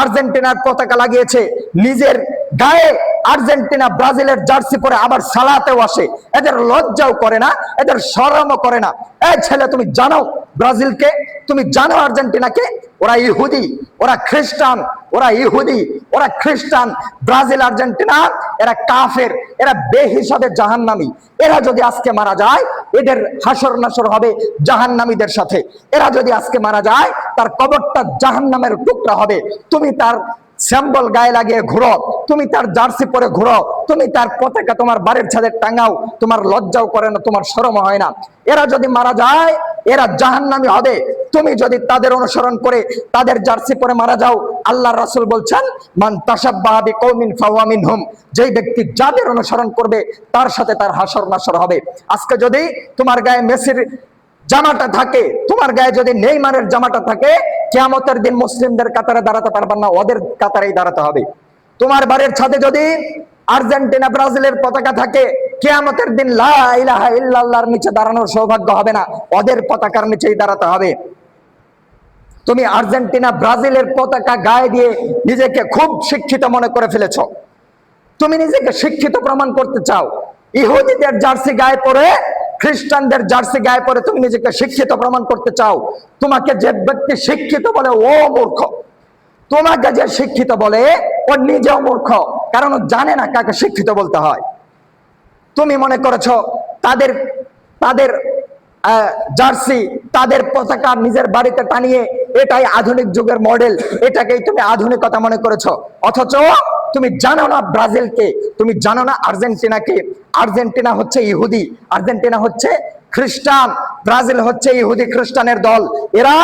আর্জেন্টিনার পতাকা লাগিয়েছে, নিজের গায়ে আর্জেন্টিনা ব্রাজিলের জার্সি পরে আবার সালাতেও আসে। এদের লজ্জাও করে না, এদের শরমও করে না। এই ছেলে, তুমি জানো ব্রাজিলকে? তুমি জানো আর্জেন্টিনাকে? ওরা ইহুদি, ওরা খ্রিস্টান, ওরা ইহুদি, ওরা খ্রিস্টান। ব্রাজিল আর্জেন্টিনা এরা কাফের, এরা বেহিসাবে জাহান্নামী। এরা যদি আজকে মারা যায়, এদের হাসর নাসর হবে জাহান্নামীদের সাথে। এরা যদি আজকে মারা যায়, তার কবরটা জাহান্নামের টুকরা হবে। তুমি তার স্যাম্বল গায়ে লাগিয়ে ঘুরো, তুমি তার জার্সি পরে ঘুরো, তুমি তার পতাকা তোমার বাড়ির ছাদে টাঙাও, তোমার লজ্জাও করে না, তোমার শরম হয় না? এরা যদি মারা যায়, এরা জাহান্নামী হবে। তুমি যদি তাদের অনুসরণ করে তাদের জার্সি পরে মারা যাও, আল্লাহর রাসূল বলছেন, মান তাশাব্বাহা বিকওমিন ফাহুয়া মিনহুম, যেই ব্যক্তি যাদের অনুসরণ করবে তার সাথে তার হাসর নাসর হবে। আজকে যদি তোমার গায়ে মেসির জামাটা থাকে, তোমার গায়ে যদি নেইমারের জামাটা থাকে, কিয়ামতের দিন মুসলিমদের কাতারে দাঁড়াতে পারবেন না, ওদের কাতারেই দাঁড়াতে হবে। তোমার বাড়ির ছাদে যদি আর্জেন্টিনা ব্রাজিলের পতাকা থাকে, কিয়ামতের দিন লা ইলাহা ইল্লাল্লাহর নিচে দাঁড়ানোর সৌভাগ্য হবে না, ওদের পতাকার নিচেই দাঁড়াতে হবে। তুমি আর্জেন্টিনা ব্রাজিলের পতাকা গায়ে দিয়ে নিজেকে খুব শিক্ষিত মনে করে ফেলেছ। তুমি নিজেকে শিক্ষিত প্রমাণ করতে চাও। ইহুদিদের জার্সি গায়ে পরে, খ্রিস্টানদের জার্সি গায়ে পরে তুমি নিজেকে শিক্ষিত প্রমাণ করতে চাও। তোমাকে যে ব্যক্তি শিক্ষিত বলে ও মূর্খ, তোমাকে যে শিক্ষিত বলে ও নিজেও মূর্খ, কারণ ও জানে না কাকে শিক্ষিত বলতে হয়। তুমি মনে করেছো তাদের তাদের জার্সি, তাদের পতাকা নিজের বাড়িতে টানিয়ে এটাই আধুনিক যুগের মডেল, এটাকেই তুমি আধুনিকতা মনে করেছো। অথচ তুমি জানো না ব্রাজিলকে, তুমি জানো না আর্জেন্টিনাকে। আর্জেন্টিনা হচ্ছে ইহুদি, আর্জেন্টিনা হচ্ছে খ্রিস্টান, ব্রাজিল হচ্ছে ইহুদি খ্রিস্টানের দল। এরা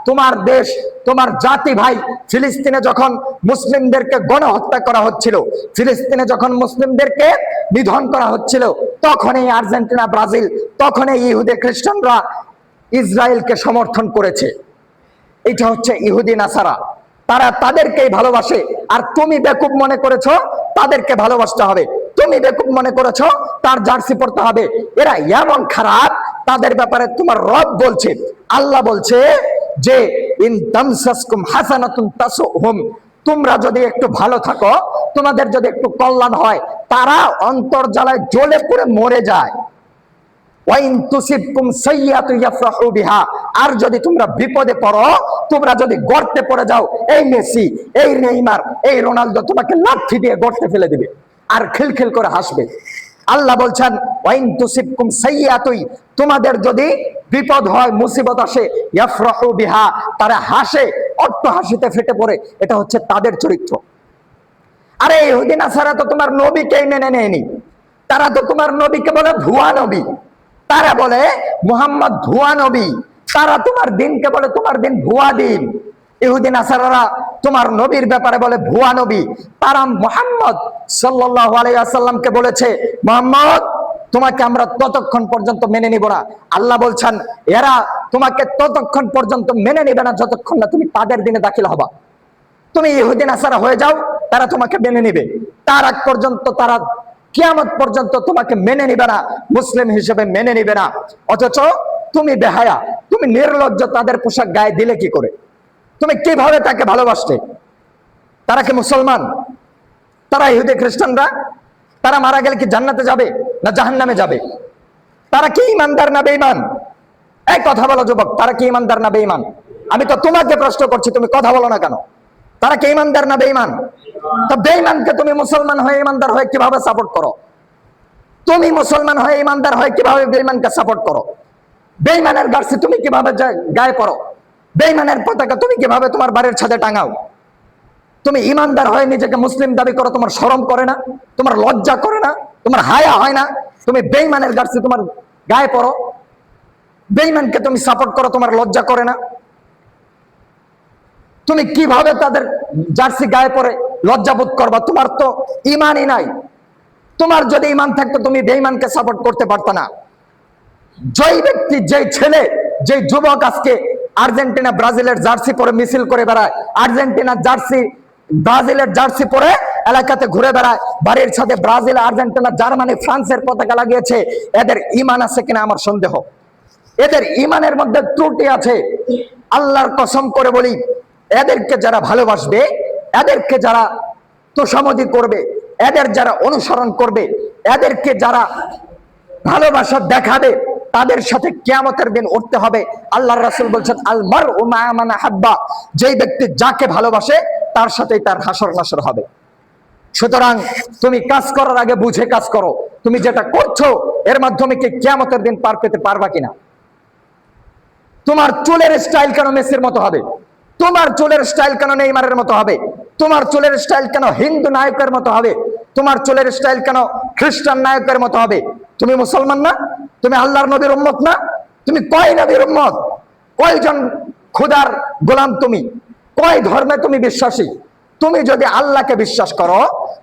তোমার দেশ, তোমার জাতি ভাই ফিলিস্তিনে যখন মুসলিমদেরকে গণহত্যা করা হচ্ছিল, ফিলিস্তিনে যখন মুসলিমদেরকে নিধন করা হচ্ছিল, তখনই আর্জেন্টিনা, ব্রাজিল, তখনই ইহুদি খ্রিস্টানরা ইসরায়েলকে সমর্থন করেছে। এটা হচ্ছে ইহুদি নাসারা, তারা তাদেরকেই ভালোবাসে। আর তুমি বেকুব মনে করেছো তাদেরকে ভালোবাসতে হবে, তুমি বেকুব মনে করেছো তার জার্সি পড়তে হবে। এরা এমন খারাপ, তাদের ব্যাপারে তোমার রব বলছে, আল্লাহ বলছে যে ইন তামসাসকুম হাসানাতুন তাসুহুম, তোমরা যদি একটু ভালো থাকো, তোমাদের যদি একটু কল্যাণ হয়, তারা অন্তর্জালায় জ্বলে পুড়ে মরে যায়। ওয়াইন তুসিবকুম সাইয়্যাতু ইয়াফরাহু বিহা, আর যদি তোমরা বিপদে পড়ো, তোমরা যদি গর্তে পড়ে যাও, এই মেসি, এই নেইমার, এই রোনালদো তোমাকে লাথি দিয়ে গর্তে ফেলে দিবে আর খিলখিল করে হাসবে। আল্লাহ বলছেন ওয়াইন তুসিবকুম সাইয়্যাতুই, তোমাদের যদি বিপদ হয়, মুসিবত আসে, ইয়াফরাহু বিহা, তারা হাসে, অট্ট হাসিতে ফেটে পড়ে। এটা হচ্ছে তাদের চরিত্র। আরে ইহুদি নাসারা তো তোমার নবীকেই মেনে নেয়নি, তারা তো তোমার নবীকে বলে ভুয়া নবী, তারা বলে মুহাম্মদ ভুয়া নবী, তারা তোমার দিনকে বলে তোমার দিন ভুয়া দিন। ইহুদি নাসারারা তোমার নবীর ব্যাপারে বলে ভুয়া নবী। তারা মুহাম্মদ সাল্লাল্লাহু আলাইহি ওয়াসাল্লামকে বলেছে, মুহাম্মদ তোমাকে আমরা ততক্ষণ পর্যন্ত মেনে নিব না। আল্লাহ বলছেন এরা তোমাকে ততক্ষণ পর্যন্ত মেনে নিবে না যতক্ষণ না তুমি তাদের দিনে দাখিল হবা। তুমি ইহুদি নাসারা হয়ে যাও, তারা তোমাকে মেনে নিবে। তার আগ পর্যন্ত, তারা কিয়ামত পর্যন্ত তোমাকে মেনে নিবে না, মুসলিম হিসেবে মেনে নিবে না। অথচ তুমি বেহায়া, তুমি নির্লজ্জ, তাদের পোশাক গায়ে দিলে কি করে? তুমি কিভাবে তাকে ভালোবাসতে? তারা কি মুসলমান? তারা ইহুদি খ্রিস্টানরা? তারা মারা গেলে কি জান্নাতে যাবে না জাহান্নামে যাবে? তারা কি ইমানদার না বেঈমান? এই কথা বলো যুবক, তারা কি ইমানদার না বেঈমান? আমি তো তোমাকে প্রশ্ন করছি, তুমি কথা বলো না কেন? তারা কি ইমানদার না বেঈমান? তো বেঈমানকে তুমি মুসলমান হয়ে ইমানদার হয়ে কিভাবে সাপোর্ট করো? তুমি মুসলমান হয়ে ইমানদার হয়ে কিভাবে বেঈমানকে সাপোর্ট করো? বেঈমানের জার্সি তুমি কিভাবে গায়ে পরো? বেঈমানের পতাকা তুমি কিভাবে তোমার বাড়ির ছাদে টাঙাও? তুমি ইমানদার হয়ে নিজেকে মুসলিম দাবি করো, তোমার শরম করে না? তোমার লজ্জা করে না? তোমার হায়া হয় না? তুমি বেঈমানের জার্সি তোমার গায়ে পরো, বেঈমানকে তুমি সাপোর্ট করো, তোমার লজ্জা করে না? তুমি কিভাবে তাদের জার্সি গায়ে পরে লজ্জাবোধ করবা? তোমার তো ইমানই নাই। তোমার যদি ইমান থাকতো তুমি বেঈমানকে সাপোর্ট করতে পারতো না। যেই ব্যক্তি, যেই ছেলে, যেই যুবক আজকে আর্জেন্টিনা, ব্রাজিলের জার্সি পরে মিছিল করে বেড়ায়, আর্জেন্টিনার জার্সি, ব্রাজিলের জার্সি পরে এলাকাতে ঘুরে বেড়ায়, বাড়ির সাথে ব্রাজিল, আর্জেন্টিনা, জার্মানি, ফ্রান্সের পতাকা লাগিয়েছে, এদের ইমান আছে কিনা আমার সন্দেহ। এদের ইমানের মধ্যে ত্রুটি আছে। আল্লাহর কসম করে বলি, এদেরকে যারা ভালোবাসবে, এদেরকে যারা তোষামোদী করবে, এদের যারা অনুসরণ করবে, এদেরকে যারা ভালোবাসা দেখাবে, তাদের সাথে কিয়ামতের দিন উঠতে হবে। আল্লাহর রাসূল বলছেন আল মারউ মা মান হাব্বা, যেই ব্যক্তি যাকে ভালোবাসে তার সাথেই তার হাসর নাসর হবে। সুতরাং তুমি কাজ করার আগে বুঝে কাজ করো, তুমি যেটা করছো এর মাধ্যমে কি কিয়ামতের দিন পার পেতে পারবা কিনা। তোমার চুলের স্টাইল কেন মেসির মতো হবে? তোমার চুলের স্টাইল কেন নেইমারের মতো হবে? তোমার চুলের স্টাইল কেন হিন্দু নায়কের মতো হবে? তোমার চুলের স্টাইল কেন খ্রিস্টান নায়কের মতো হবে? তুমি মুসলমান না? তুমি আল্লাহর নবীর উম্মত না? তুমি কয় নবীর উম্মত? কয়জন খোদার গোলাম তুমি? কয় ধর্মে তুমি বিশ্বাসী? তুমি যদি আল্লাহকে বিশ্বাস করো,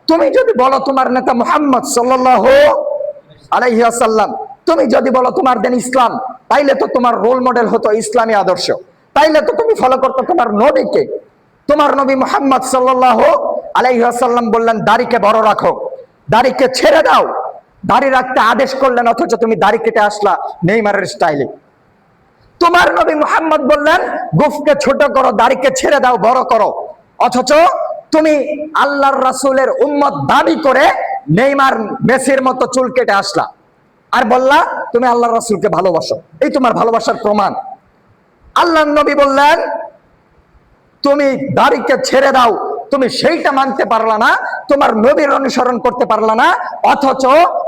তুমি যদি বলো তোমার নেতা মুহাম্মদ সাল্লাল্লাহু আলাইহি ওয়াসাল্লাম, তুমি যদি বলো তোমার দিন ইসলাম, তাইলে তো তোমার রোল মডেল হতো ইসলামী আদর্শ, তাইলে তো তুমি ফলো করতো তোমার নবীকে। তোমার নবী মুহাম্মদ সাল্লাল্লাহু আলাইহি ওয়াসাল্লাম বললেন দাড়িকে বড় রাখো, দাড়িকে ছেড়ে দাও, দাড়ি রাখতে আদেশ করলেন, অথচ তুমি দাড়ি কেটে আসলা নেইমারের স্টাইলে। তোমার নবী মুহাম্মদ বললেন গুফকে ছোট করো, দাড়িকে ছেড়ে দাও, বড় করো, অথচ তুমি আল্লাহর রাসূলের উম্মত দাবি করে নেইমার, মেসির মতো চুল কেটে আসলা আর বললা তুমি আল্লাহর রাসূলকে ভালোবাসো। এই তোমার ভালোবাসার প্রমাণ। আল্লাহর নবী বললেন তুমি দাড়িকে ছেড়ে দাও, তুমি সেইটা মানতে পারলা না, তোমার নবীর অনুসরণ করতে পারলা না, অথচ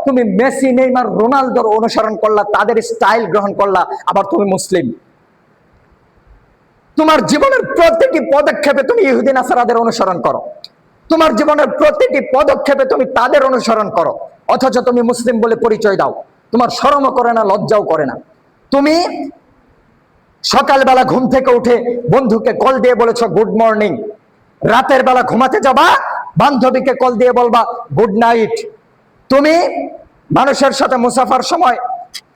তুমি মেসি, নেইমার, রোনালদোর অনুসরণ করলা, তাদের স্টাইল গ্রহণ করলা, আবার তুমি মুসলিম। তোমার জীবনের প্রতিটি পদক্ষেপে তুমি ইহুদি নাসারাদের অনুসরণ করো, তোমার জীবনের প্রতিটি পদক্ষেপে তুমি তাদের অনুসরণ করো, অথচ তুমি মুসলিম বলে পরিচয় দাও। তোমার শরমও করে না, লজ্জাও করে না। তুমি সকালবেলা ঘুম থেকে উঠে বন্ধুকে কল দিয়ে বলেছো গুড মর্নিং, রাতের বেলা ঘুমাতে যাবা বান্ধবীকে কল দিয়ে বলবা গুড নাইট। তুমি মানুষের সাথে মুসাফার সময়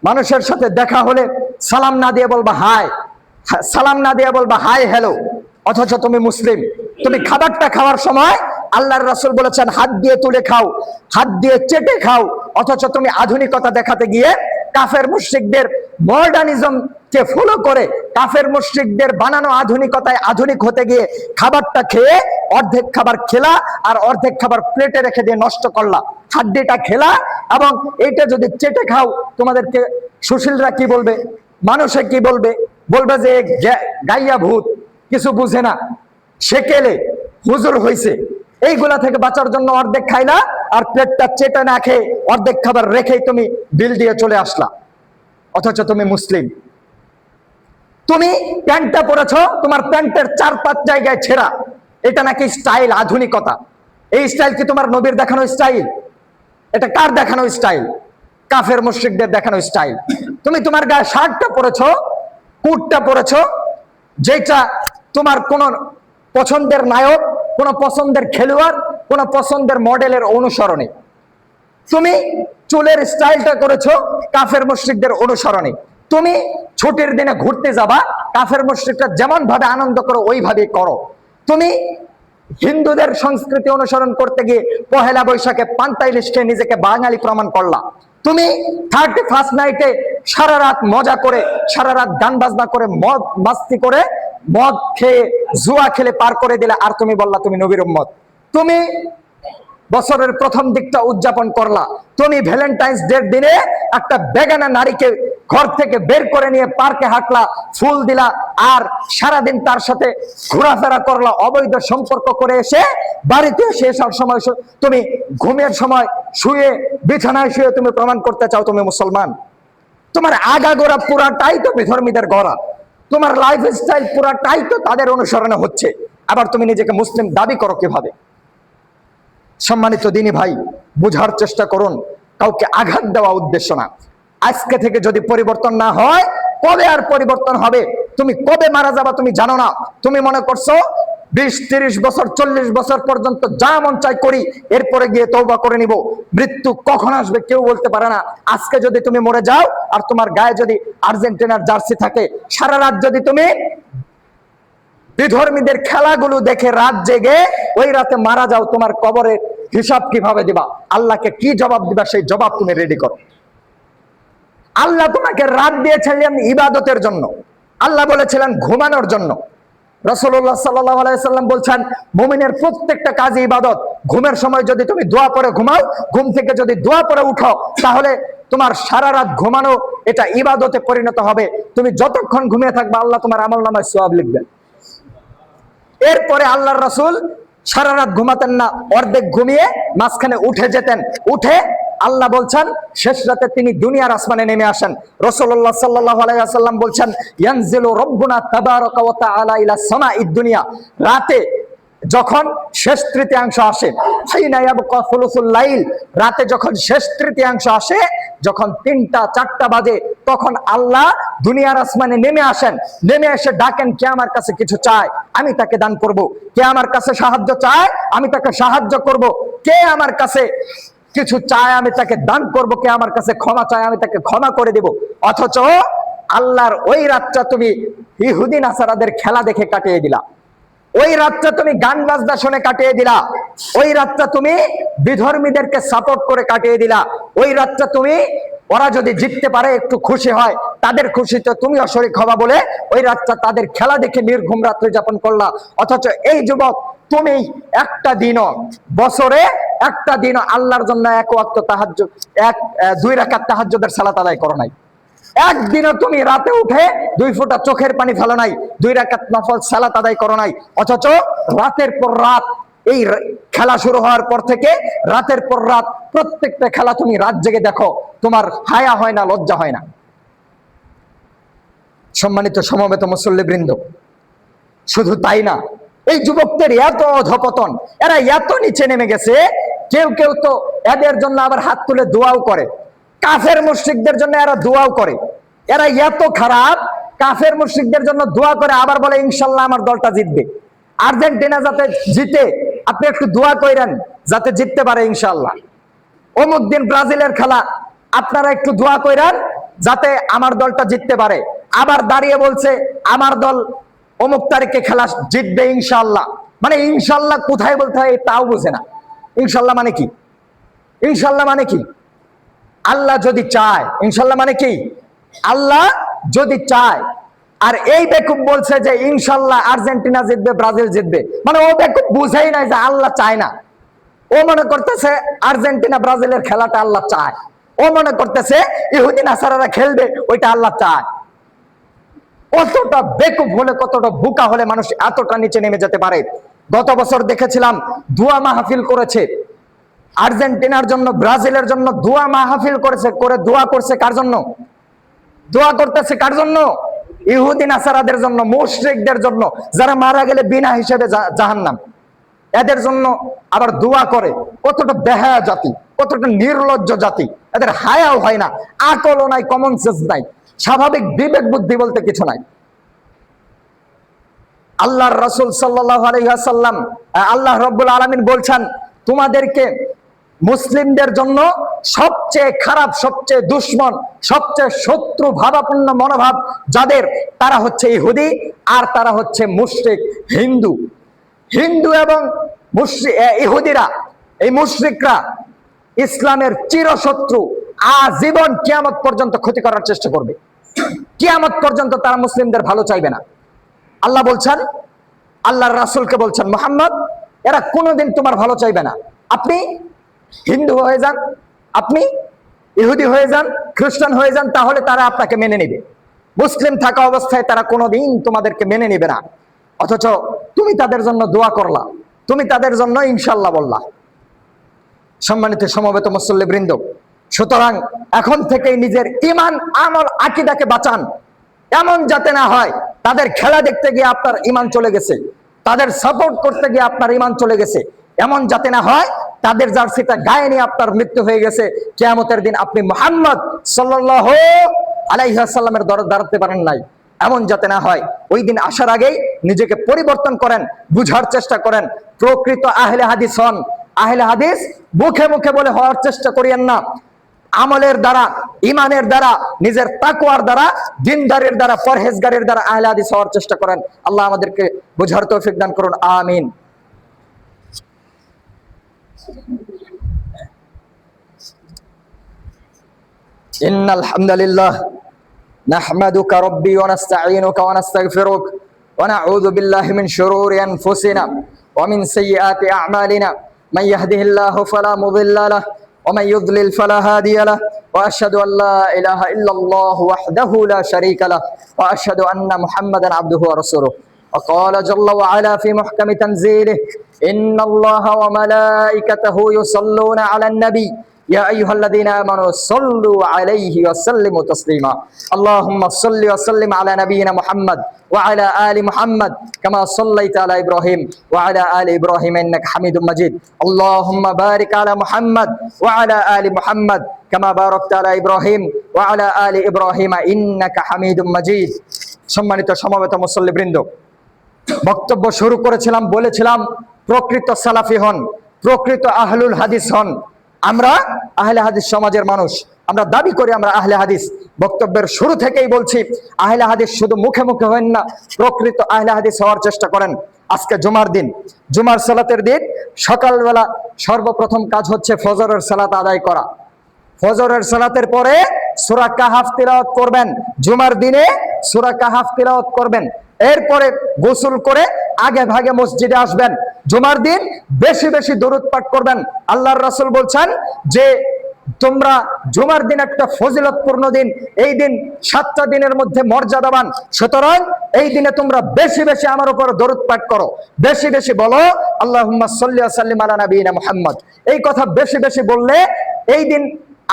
মানুষের সাথে দেখা হলে সালাম না দিয়ে বলবা হাই, সালাম না দিয়ে বলবা হাই হ্যালো, অথচ তুমি মুসলিম। তুমি খাবারটা খাওয়ার সময় আল্লাহর রাসূল বলেছেন হাত দিয়ে তুলে খাও, হাত দিয়ে চেটে খাও, অথচ তুমি আধুনিকতা দেখাতে গিয়ে কাফের মুশরিকদের মডার্নিজম কে ফলো করে কাফের মুশরিকদের বানানো আধুনিকতায় আধুনিক হতে গিয়ে খাবারটা খেয়ে অর্ধেক খাবার খেলা আর অর্ধেক খাবার প্লেটে রেখে দিয়ে নষ্ট করলা, হাড্ডিটা খেলা এবং এইটা যদি চেটে খাও তোমাদেরকে সুশীলরা কি বলবে, মানুষে কি বলবে, বলবে যে গাইয়া ভূত, কিছু বুঝে না, সেকেলে হুজুর হইছে। এইগুলা থেকে বাঁচার জন্য অর্ধেক খাইলা আর প্লেটটা চেটে না খেয়ে অর্ধেক খাবার রেখেই তুমি বিল দিয়ে চলে আসলা, অথচ তুমি মুসলিম। তুমি প্যান্টটা পরেছো, তোমার প্যান্টের 4-5 জায়গায় ছেঁড়া, এটা নাকি স্টাইল, আধুনিকতা। এই স্টাইল কি তোমার নবীর দেখানো স্টাইল? এটা কার দেখানো স্টাইল? কাফের মুশরিকদের দেখানো স্টাইল। তুমি তোমার গায়ে শার্টটা পরেছো, কোটটা পরেছো, যেটা তোমার কোন পছন্দের নায়ক, কোন পছন্দের খেলোয়াড়, কোন পছন্দের মডেলের অনুসরণে। তুমি চুলের স্টাইলটা করেছো কাফের মুশরিকদের অনুসরণে। তুমি ছুটির দিনে ঘুরতে যাবা, কাফের মুশরিকরা যেমন ভাবে আনন্দ করো ওইভাবে করো। তুমি হিন্দুদের সংস্কৃতি অনুসরণ করতে গিয়ে পহেলা বৈশাখে পান্তা ইলিশ খেয়ে নিজেকে বাঙালি প্রমাণ করলা। তুমি 31st নাইটে সারা রাত মজা করে, সারা রাত গান বাজনা করে, মদ মাস্তি করে, মদ খেয়ে জুয়া খেলে পার করে দিলে, আর তুমি বললা তুমি নবীর উম্মত। তুমি বছরের প্রথম দিকটা উদযাপন করলা, তুমি ভ্যালেন্টাইন্স ডে দিনে একটা বেগানা নারীকে ঘর থেকে বের করে নিয়ে পার্কে হাঁটলা, ফুল দিলা, আর সারাদিন তার সাথে ঘোরাফেরা করলা, অবৈধ সম্পর্ক করে এসে বাড়িতে এসে সব সময় তুমি ঘুমের সময় শুয়ে বিছানায় শুয়ে তুমি প্রমাণ করতে চাও তুমি মুসলমান। তোমার আগাগোড়া পুরাটাই তো বিধর্মীদের গড়া, তোমার লাইফ স্টাইল পুরাটাই তো তাদের অনুসরণে হচ্ছে, আবার তুমি নিজেকে মুসলিম দাবি করো কিভাবে? সম্মানিত দিনী ভাই, বুঝার চেষ্টা করুন, কাউকে আঘাত দেওয়া উদ্দেশ্য না। আজকে থেকে যদি পরিবর্তন না হয়, কবে আর পরিবর্তন হবে? তুমি কবে মারা যাবা তুমি জানো না। তুমি মনে করছো 20-30 বছর 40 বছর পর্যন্ত যা মন চাই করি, এরপরে গিয়ে তওবা করে নিব। মৃত্যু কখন আসবে কেউ বলতে পারে না। আজকে যদি তুমি মরে যাও আর তোমার গায়ে যদি আর্জেন্টিনার জার্সি থাকে, সারা রাত যদি তুমি বিধর্মীদের খেলাগুলো দেখে রাত জেগে ওই রাতে মারা যাও, তোমার কবরের হিসাব কিভাবে দিবা? আল্লাহকে কি জবাব দিবা? সেই জবাব তুমি রেডি করো। আল্লাহ তোমাকে রাত দিয়েছিলেন ইবাদতের জন্য, আল্লাহ বলেছিলেন ঘুমানোর জন্য। রাসূলুল্লাহ সাল্লাল্লাহু আলাইহি সাল্লাম বলছেন মুমিনের প্রত্যেকটা কাজই ইবাদত। ঘুমের সময় যদি তুমি দোয়া পড়ে ঘুমাও, ঘুম থেকে যদি দোয়া পড়ে উঠো, তাহলে তোমার সারা রাত ঘুমানো এটা ইবাদতে পরিণত হবে। তুমি যতক্ষণ ঘুমিয়ে থাকবে আল্লাহ তোমার আমলনামায় সওয়াব লিখবেন। এরপরে আল্লাহর রাসূল সারা রাত ঘুমাতেন না, অর্ধেক ঘুমিয়ে মাঝখানে উঠে যেতেন। উঠে আল্লাহ বলছেন শেষ রাতে তিনি দুনিয়ার আসমানে নেমে আসেন। রাসূলুল্লাহ সাল্লাল্লাহু আলাইহি ওয়াসাল্লাম বলছেন ইয়ানজিলু রাব্বুনা তাবারাকা ওয়া তাআলা ইলা সামাঈদ দুনিয়া, রাতে যখন শেষ তৃতীয়াংশ আসে, হাইনা ইয়াবকা সুলুসুল লাইল, রাতে যখন শেষ তৃতীয়াংশ আসে, যখন 3টা-4টা বাজে, তখন আল্লাহ দুনিয়ার আসমানে নেমে আসেন। নেমে এসে ডাকেন, কে আমার কাছে কিছু চায় আমি তাকে দান করব, কে আমার কাছে সাহায্য চায় আমি তাকে সাহায্য করব, কে আমার কাছে কিছু চায় আমি তাকে দান করব, কে আমার কাছে ক্ষমা চায় আমি তাকে ক্ষমা করে দেব। অথচ আল্লাহর ওই রাতটা তুমি ইহুদি নাসারাদের খেলা দেখে কাটিয়ে দিলা, ওই রাতটা তুমি গান বাজনা শুনে কাটিয়ে দিলা, ওই রাতটা তুমি বিধর্মীদেরকে সাপোর্ট করে কাটিয়ে দিলা, ওই রাতটা তুমি ওরা যদি জিততে পারে একটু খুশি হয়, তাদের খুশিতে তুমিও শরীক হবা বলে ওই রাতটা তাদের খেলা দেখে নির্ঘুম রাত্রি যাপন করলা। অথচ এই যুবক, তুমি একটা দিনও বছরে একটা দিনও আল্লাহর জন্য 1 ওয়াক্ত তাহাজ্জুদ 2 রাকাত তাহাজ্জুদের সালাত আদায় করো নাই। একদিনও তুমি রাতে উঠে 2 ফোঁটা চোখের পানি ফেলো নাই, 2 রাকাত নফল সালাত আদায় করো নাই। অথচ রাতের পর রাত, এই খেলা শুরু হওয়ার পর থেকে রাতের পর রাত প্রত্যেকটা খেলা তুমি রাত জেগে দেখো, তোমার হায়া হয় না, লজ্জা হয় না। সম্মানিত সমবেত মুসল্লিবৃন্দ, শুধু তাই না, এই যুবকদের এত অধপতন, এরা এত নিচে নেমে গেছে, কেউ কেউ তো এদের জন্য আবার হাত তুলে দোয়াও করে। কাফের মুশরিকদের জন্য এরা দোয়াও করে। এরা এত খারাপ, কাফের মুশরিকদের জন্য দোয়া করে আবার বলে ইনশাল্লাহ আমার দলটা জিতবে। আর্জেন্টিনা যাতে জিতে আপনি একটু দোয়া করেন যাতে জিততে পারে ইনশাল্লাহ। অমুক দিন ব্রাজিলের খেলা, আপনারা একটু দোয়া করেন যাতে আমার দলটা জিততে পারে। আবার দাঁড়িয়ে বলছে আমার দল অমুক তারিখে খেলা জিতবে ইনশাল্লাহ। মানে ইনশাল্লাহ কোথায় বলতে হয় তাও বুঝে না। ইনশাল্লাহ মানে কি? ইনশাল্লাহ মানে কি? আল্লাহ যদি চায়, ইনশাল্লাহ মানে কি? আল্লাহ যদি চায়। আর এই বেকুব বলছে যে ইনশাল্লাহ আর্জেন্টিনা জিতবে, ব্রাজিল জিতবে। মানে ও বেকুব বুঝেই নাই যে আল্লাহ চায় না। ও মনে করতেছে আর্জেন্টিনা ব্রাজিলের খেলাটা আল্লাহ চায়। ও মনে করতেছে ইহুদি নাসারারা খেলবে, ওইটা আল্লাহ চায়। কতটা বেকুব হলে, কতটা বোকা হলে মানুষ এতটা নিচে নেমে যেতে পারে। গত বছর দেখেছিলাম দোয়া মাহফিল করেছে আর্জেন্টিনার জন্য, ব্রাজিলের জন্য দোয়া মাহফিল করেছে, করে দোয়া করছে কার জন্য? দোয়া করতেছে কার জন্য? ইহুদি নাসারাদের জন্য, মুশরিকদের জন্য, যারা মারা গেলে বিনা হিসেবে জাহান্নাম, এদের জন্য আবার দোয়া করে। কতটা বেহায়া জাতি, কতটা নির্লজ্জ জাতি। এদের হায়াও হয় না, আকলও নাই, কমন সেন্স নাই, স্বাভাবিক বিবেক বুদ্ধি বলতে কিছু নাই। আল্লাহর রাসূল সাল্লাল্লাহু আলাইহি ওয়াসাল্লাম, আল্লাহ রাব্বুল আলামিন বলছেন তোমাদেরকে মুসলিমদের জন্য সবচেয়ে খারাপ, সবচেয়ে দুশমন, সবচেয়ে শত্রু ভাবাপন্ন মনোভাব যাদের, তারা হচ্ছে ইহুদি আর তারা হচ্ছে মুশরিক হিন্দু। হিন্দু এবং ইহুদিরা, এই মুশরিকরা ইসলামের চিরশত্রু। আজীবন কিয়ামত পর্যন্ত ক্ষতি করার চেষ্টা করবে। কিয়ামত পর্যন্ত তারা মুসলিমদের ভালো চাইবে না। আল্লাহ বলছেন, আল্লাহর রাসূলকে বলছেন, মুহাম্মদ এরা কোনোদিন তোমার ভালো চাইবে না। আপনি হিন্দু হয়ে যান, আপনি ইহুদি হয়ে যান, খ্রিস্টান হয়ে যান, তাহলে তারা আপনাকে মেনে নেবে। মুসলিম থাকা অবস্থায় তারা কোনোদিন তোমাদেরকে মেনে নেবে না। অথচ তুমি তাদের জন্য দোয়া করলা, তুমি তাদের জন্য ইনশাল্লাহ বললা। সম্মানিত সমবেত মুসল্লিবৃন্দ, সুতরাং এখন থেকেই নিজের ঈমান, আমল, আকীদাকে বাঁচান। এমন যাতে না হয় তাদের খেলা দেখতে গিয়ে আপনার ঈমান চলে গেছে, তাদের সাপোর্ট করতে গিয়ে আপনার ঈমান চলে গেছে। এমন যাতে না হয় তাদের জার্সিটা গায়ে নিয়ে আপনার মৃত্যু হয়ে গেছে, কিয়ামতের দিন আপনি মুহাম্মদ সাল্লাল্লাহু আলাইহি ওয়াসাল্লামের দরজা দাঁড়াতে পারেন নাই। এমন যাতে না হয়। ওই দিন আসার আগেই নিজেকে পরিবর্তন করেন, বুঝার চেষ্টা করেন, প্রকৃত আহলে হাদিস হন। আহলে হাদিস মুখে মুখে বলে হওয়ার চেষ্টা করিয়েন না, আমলের দ্বারা, ইমানের দ্বারা, নিজের তাকওয়ার দ্বারা, দিনদারের দ্বারা, পরহেজগারের দ্বারা আহলে হাদিস হওয়ার চেষ্টা করেন। আল্লাহ আমাদেরকে বুঝার তৌফিক দান করুন, আমিন। ইন্নাল হামদালিল্লাহ নাহমাদুকা রাব্বি ওয়া নাস্তাঈনুকা ওয়া নাস্তাগফিরুক ওয়া নাউযু বিল্লাহি মিন শুরুরি আনফুসিনা ওয়া মিন সাইয়্যাতি আ'মালিনা মান ইয়াহদিহিল্লাহু ফালা মুদিল্লা লাহু ওয়া মান ইউদ্লিল ফালা হাদিয়া লাহু ওয়া আশহাদু আল লা ইলাহা ইল্লাল্লাহু ওয়াহদাহু লা শারীকা লাহু ওয়া আশহাদু আন্না মুহাম্মাদান আবদুহু ওয়া রাসূলুহু। وقال جل وعلا في محكم تنزيله إن الله وملائكته يصلون على النبي يا أيها الذين آمنوا صلوا عليه وسلموا تسليما اللهم صل وسلم على نبينا محمد وعلى آل محمد كما صليت على إبراهيم وعلى آل إبراهيم إنك حميد مجيد اللهم بارك على محمد وعلى آل محمد كما باركت على إبراهيم وعلى آل إبراهيم إنك حميد مجيد। সম্মানিত সমবেত মুসল্লিবৃন্দ, বক্তব্য শুরু করেছিলাম, বলেছিলাম প্রকৃত সালাফি হন, প্রকৃত আহলুল হাদিস হন। আমরা আহলে হাদিস সমাজের মানুষ, আমরা দাবি করি আমরা আহলে হাদিস। বক্তব্যের শুরু থেকেই বলছি, আহলে হাদিস শুধু মুখে মুখে হন না, প্রকৃত আহলে হাদিস হওয়ার চেষ্টা করেন। আজকে জুমার দিন, জুমার সালাতের দিন, সকালবেলা সর্বপ্রথম কাজ হচ্ছে ফজরের সালাত আদায় করা। ফজরের সালাতের পরে সূরা কাহাফ তিলাওয়াত করবেন। জুমার দিনে সূরা কাহাফ তিলাওয়াত করবেন। এরপরে গোসল করে আগে ভাগে মসজিদে আসবেন। জুমার দিন বেশি বেশি দরুদ পাঠ করবেন। আল্লাহর রাসূল বলছেন যে তোমরা জুমার দিন একটা ফজিলতপূর্ণ দিন, এই দিন 7টা দিনের মধ্যে মর্যাদাবান, সুতরাং এই দিনে তোমরা বেশি বেশি আমার উপর দরুদ পাঠ করো, বেশি বেশি বলো আল্লাহুম্মা সাল্লি ওয়া সাল্লিম আলা নাবিয়িনা মুহাম্মদ। এই কথা বেশি বেশি বললে, এই দিন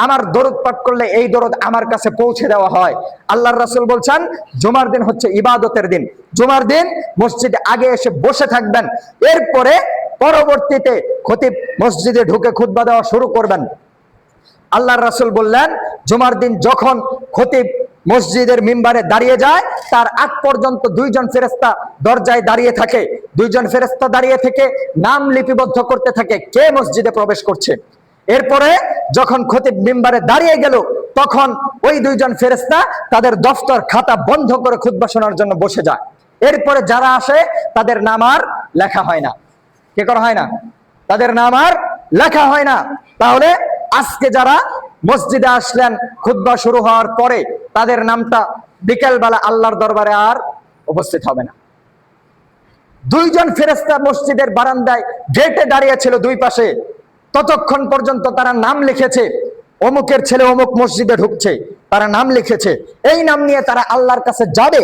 আমার দরুদ পাঠ করলে এই দরুদ আমার কাছে পৌঁছে দেওয়া হয়। আল্লাহর রাসূল বলছেন জুমার দিন হচ্ছে ইবাদতের দিন। জুমার দিন মসজিদে আগে এসে বসে থাকবেন, এরপরে পরবর্তীতে খতিব মসজিদে ঢুকে খুতবা দেওয়া শুরু করবেন। আল্লাহর রাসূল বললেন জুমার দিন যখন খতিব মসজিদের মিম্বারে দাঁড়িয়ে যায়, তার আগ পর্যন্ত দুইজন ফেরেশতা দরজায় দাঁড়িয়ে থাকে। দুইজন ফেরেশতা দাঁড়িয়ে থেকে নাম লিপিবদ্ধ করতে থাকে কে মসজিদে প্রবেশ করছে। এরপরে যখন খতিব মিম্বারে দাঁড়িয়ে গেল, তখন ওই দুইজন ফেরেশতা তাদের দফতর খাতা বন্ধ করে খুতবা শোনার জন্য বসে যায়। এরপরে যারা আসে তাদের নাম আর লেখা হয় না। কি করা হয় না? তাদের নাম আর লেখা হয় না। তাহলে আজকে যারা মসজিদে আসলেন খুতবা শুরু হওয়ার পরে, তাদের নামটা বিকেলবেলা আল্লাহর দরবারে আর উপস্থিত হবে না। দুইজন ফেরেশতা মসজিদের বারান্দায় গেটে দাঁড়িয়ে ছিল দুই পাশে, ততক্ষণ পর্যন্ত তারা নাম লিখেছে, অমুকের ছেলে অমুক মসজিদে ঢুকছে, তারা নাম লিখেছে। এই নাম নিয়ে তারা আল্লাহর কাছে যাবে।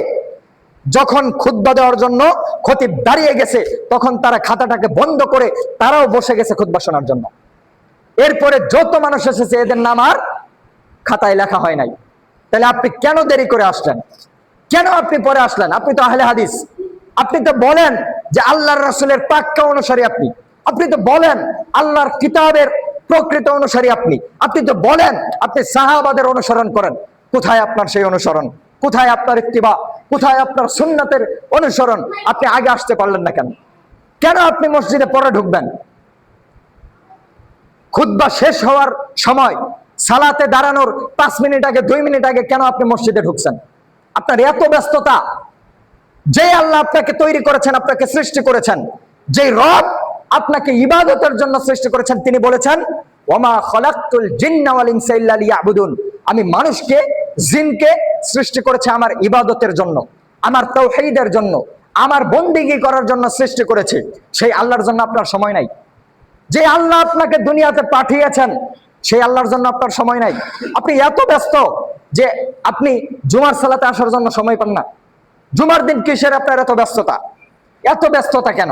যখন খুতবা দেওয়ার জন্য খতিব দাঁড়িয়ে গেছে, তখন তারা খাতাটাকে বন্ধ করে তারাও বসে গেছে খুতবা শোনার জন্য। এরপরে যত মানুষ এসেছে এদের নাম আর খাতায় লেখা হয় নাই। তাহলে আপনি কেন দেরি করে আসলেন? কেন আপনি পরে আসলেন? আপনি তো আহলে হাদিস, আপনি তো বলেন যে আল্লাহর রাসূলের পাক্কা অনুসারী, আপনি তো বলেন আল্লাহর কিতাবের প্রকৃত অনুসারী, আপনি তো বলেন আপনি সাহাবাদের অনুসরণ করেন। কোথায় আপনার সেই অনুসরণ? কোথায় আপনার ইত্তিবা? কোথায় আপনার সুন্নাতের অনুসরণ? আপনি আগে আসতে পারলেন না কেন? কেন আপনি মসজিদে পরে ঢুকবেন? খুতবা শেষ হওয়ার সময় সালাতে দাঁড়ানোর 5 মিনিট আগে, 2 মিনিট আগে কেন আপনি মসজিদে ঢুকছেন? আপনার এত ব্যস্ততা। যে আল্লাহ আপনাকে তৈরি করেছেন, আপনাকে সৃষ্টি করেছেন, যে রব আপনাকে ইবাদতের জন্য সৃষ্টি করেছেন, তিনি বলেছেন ওয়ামা খালাকতুল জিন্না ওয়াল ইনসা ইল্লা লিয়াবুদুন, আমি মানুষকে জিনকে সৃষ্টি করেছি আমার ইবাদতের জন্য, আমার তাওহীদের জন্য, আমার বন্দেগী করার জন্য সৃষ্টি করেছে। সেই আল্লাহর জন্য আপনার সময় নাই। যে আল্লাহ আপনাকে দুনিয়াতে পাঠিয়েছেন সেই আল্লাহর জন্য আপনার সময় নাই। আপনি এত ব্যস্ত যে আপনি জুমার সালাতে আসার জন্য সময় পান না। জুমার দিন কিসের আপনার এত ব্যস্ততা? এত ব্যস্ততা কেন?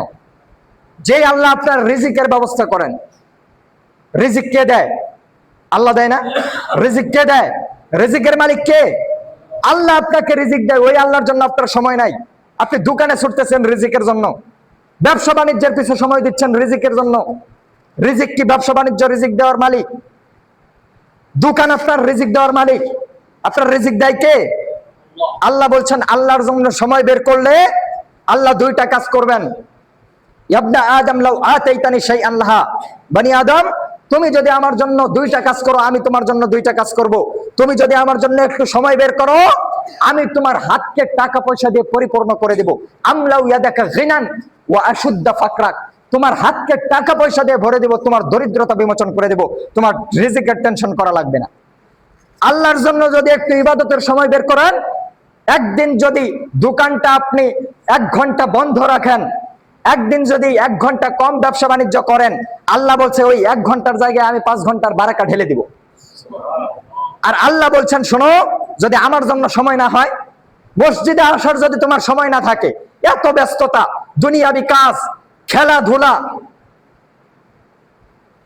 যে আল্লাহ আপনার রিজিকের ব্যবস্থা করেন, রিজিক কে দেয়? আল্লাহ দেয় না? রিজিক কে দেয়? রিজিকের মালিক কে? আল্লাহ আপনাকে রিজিক দেয়, ওই আল্লাহর জন্য আপনার সময় নাই। আপনি দোকানে ছুটতেছেন রিজিকের জন্য, ব্যবসা বাণিজ্যের পিছনে সময় দিচ্ছেন রিজিকের জন্য। রিজিক কি ব্যবসা বাণিজ্য রিজিক দেওয়ার মালিক? দোকান আপনার রিজিক দেওয়ার মালিক। আপনার রিজিক দেয় কে? আল্লাহ বলছেন আল্লাহর জন্য সময় বের করলে আল্লাহ দুইটা কাজ করবেন। ইবনা আদম লাউ আতাইতানি শাইআন লাহা, বনি আদম তুমি যদি আমার জন্য দুইটা কাজ করো আমি তোমার জন্য দুইটা কাজ করব। তুমি যদি আমার জন্য একটু সময় বের করো আমি তোমার হাতকে টাকা পয়সা দিয়ে পরিপূর্ণ করে দেব। আমলাউ ইয়াদাকা গিনান ওয়া আশুদ্দা ফাকরাক, তোমার হাতকে টাকা পয়সা দিয়ে ভরে দেব, তোমার দরিদ্রতা বিমোচন করে দেব, তোমার রিজিকের টেনশন করা লাগবে না। আল্লাহর জন্য যদি একটু ইবাদতের সময় বের করেন, একদিন যদি দোকানটা আপনি 1 ঘন্টা বন্ধ রাখেন, একদিন যদি 1 ঘন্টা কম ব্যবসা বাণিজ্য করেন, আল্লাহ বলছে ওই 1 ঘন্টার জায়গায় আমি 5 ঘন্টার বারাকা ঢেলে দিব। আর আল্লাহ বলছেন শোনো, যদি আমার জন্য সময় না হয়, মসজিদে আসার যদি তোমার সময় না থাকে, এত ব্যস্ততা, দুনিয়াবি কাজ, খেলাধুলা,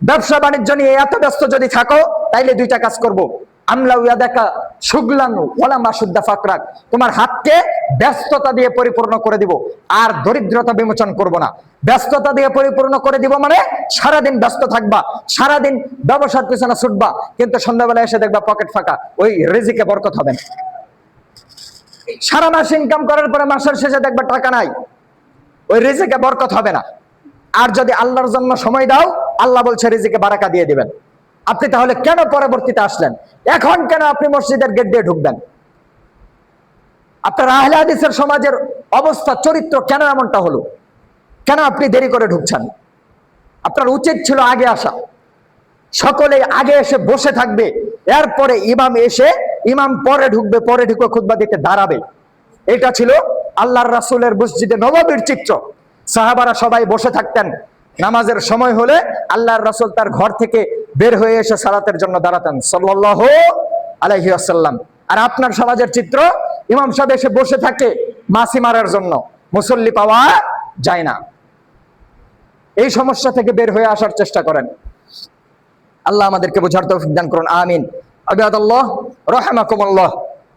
ব্যবসা বাণিজ্য নিয়ে এত ব্যস্ত যদি থাকো, তাইলে দুইটা কাজ করব। আমলাউ ইয়াদাকা শুগলান ওয়ালা মাসুদ্দা ফাকরাক, তোমার হাতকে ব্যস্ততা দিয়ে পরিপূর্ণ করে দিব আর দরিদ্রতা বিমোচন করব না। ব্যস্ততা দিয়ে পরিপূর্ণ করে দিব মানে সারাদিন ব্যস্ত থাকবা, সারাদিন ব্যবসার পিছনে ছুটবা, কিন্তু সন্ধ্যাবেলা এসে দেখবা পকেট ফাঁকা, ওই রিজিকে বরকত হবে না। সারা মাস ইনকাম করার পরে মাসের শেষে দেখবা টাকা নাই, ওই রিজিকে বরকত হবে না। আর যদি আল্লাহর জন্য সময় দাও, আল্লাহ বলছে রিজিকে বারাকা দিয়ে দিবেন। আপনি তাহলে কেন পরবর্তীতে আসলেন? এখন কেন আপনি মসজিদের গেট দিয়ে ঢুকবেন? আপনার আহলে হাদিসের সমাজের অবস্থা, চরিত্র কেন এমনটা হলো? কেন আপনি দেরি করে ঢুকছেন? আপনার উচিত ছিল আগে আসা। সকলে আগে এসে বসে থাকবে, এরপরে ইমাম পরে ঢুকবে, পরে ঢুকে খুতবা দিতে দাঁড়াবে। এটা ছিল আল্লাহর রাসূলের মসজিদে নববীর চিত্র। সাহাবারা সবাই বসে থাকতেন, নামাজের সময় হলে আল্লাহর রাসূল তার ঘর থেকে বের হয়ে এসে সালাতের জন্য দাঁড়াতেন সাল্লাল্লাহু আলাইহি ওয়াসাল্লাম। আর আপনার সমাজের চিত্র, ইমাম সাহেব এসে বসে থাকে মাছি মারার জন্য, মুসল্লি পাওয়া যায় না। এই সমস্যা থেকে বের হয়ে আসার চেষ্টা করেন। আল্লাহ আমাদেরকে বোঝার তৌফিক দান করুন, আমিন। ইবাদাল্লাহ রাহিমাকুমুল্লাহ।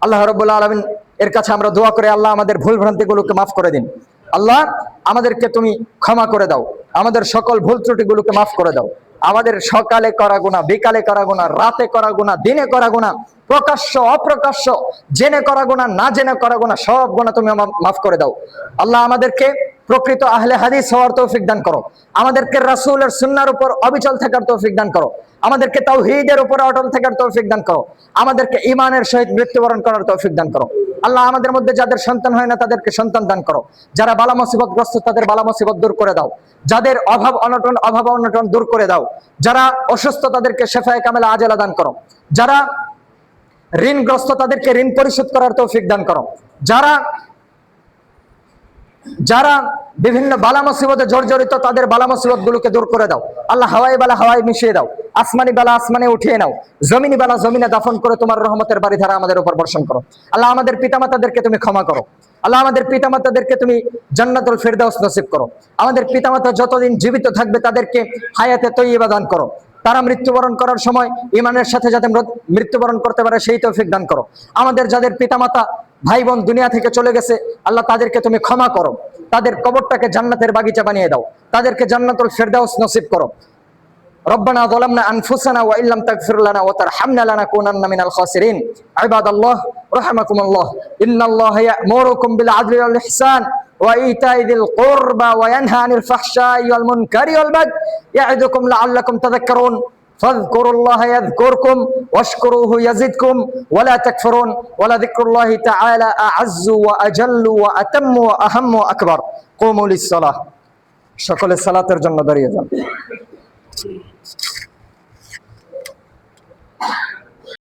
আল্লাহ রাব্বুল আলামিন এর কাছে আমরা দোয়া করে আল্লাহ আমাদের ভুল ভ্রান্তিগুলোকে মাফ করে দিন। আল্লাহ আমাদেরকে তুমি ক্ষমা করে দাও। আমাদের সকল ভুল ত্রুটিগুলোকে মাফ করে দাও। আমাদের সকালে করা গুনাহ, বিকালে করা গুনাহ, রাতে করা গুনাহ, দিনে করা গুনাহ, প্রকাশ্য অপ্রকাশ্য, জেনে করা গুনাহ, না জেনে করা গুনাহ, সব গুনাহ তুমি মাফ করে দাও। আল্লাহ আমাদেরকে প্রকৃত আহলে হাদিস হওয়ার তৌফিক দান করো। আমাদেরকে রাসূলের সুন্নাহর উপর অবিচল থাকার তৌফিক দান করো। আমাদেরকে তাওহীদের উপর অটল থাকার তৌফিক দান করো। আমাদেরকে ঈমানের সহিত মৃত্যুবরণ করার তৌফিক দান করো। আল্লাহ আমাদের মধ্যে যাদের সন্তান হয় না তাদেরকে সন্তান দান করো। যারা বালা মুসিবতগ্রস্ত তাদের বালা মুসিবত দূর করে দাও। যাদের অভাব অনটন দূর করে দাও। যারা অসুস্থ তাদেরকে শিফায়ে কামেলা আজেলা দান করো। যারা ঋণগ্রস্ত তাদেরকে ঋণ পরিশোধ করার তৌফিক দান করো। যারা বিভিন্ন বালা মুসিবতে জর্জরিত তাদের বালা মুসিবত গুলোকে দূর করে দাও। আল্লাহ হাওয়াই বালা হাওয়াই মিশিয়ে দাও, আসমানি বালা আসমানে উঠিয়ে নাও, জমিনি বালা জমিনে দাফন করে তোমার রহমতের বাড়িধারা আমাদের উপর বর্ষণ করো। আল্লাহ আমাদের পিতামাতাদেরকে তুমি ক্ষমা করো। আল্লাহ আমাদের পিতামাতাদেরকে তুমি জান্নাতুল ফিরদাউস নসিব করো। আমাদের পিতামাতা যতদিন জীবিত থাকবে তাদেরকে হায়াতে তয়্যিবা দান করো। তারা মৃত্যুবরণ করার সময় ঈমানের সাথে যাতে মৃত্যুবরণ করতে পারে সেই তৌফিক দান করো। আমাদের যাদের পিতামাতা ভাই বোন দুনিয়া থেকে চলে গেছে আল্লাহ তাদেরকে তুমি ক্ষমা করো। তাদের কবরটাকে জান্নাতের বাগিচা বানিয়ে দাও। তাদেরকে জান্নাতুল ফিরদাউস নসিব করো। ربنا ظلمنا أنفسنا وإن لم تغفر لنا وترحمنا لنكونن من الخاسرين عباد الله رحمكم الله إن الله يأمركم بالعدل والإحسان وإيتاء ذي القربى وينهى عن الفحشاء والمنكر والبغي يعظكم لعلكم تذكرون فاذكروا الله يذكركم واشكروه يزدكم ولا تكفرون ولذكر الله تعالى أعز وأجل وأتم وأهم وأكبر قوموا للصلاة সকলে সালাতের জন্য দাঁড়িয়ে যান।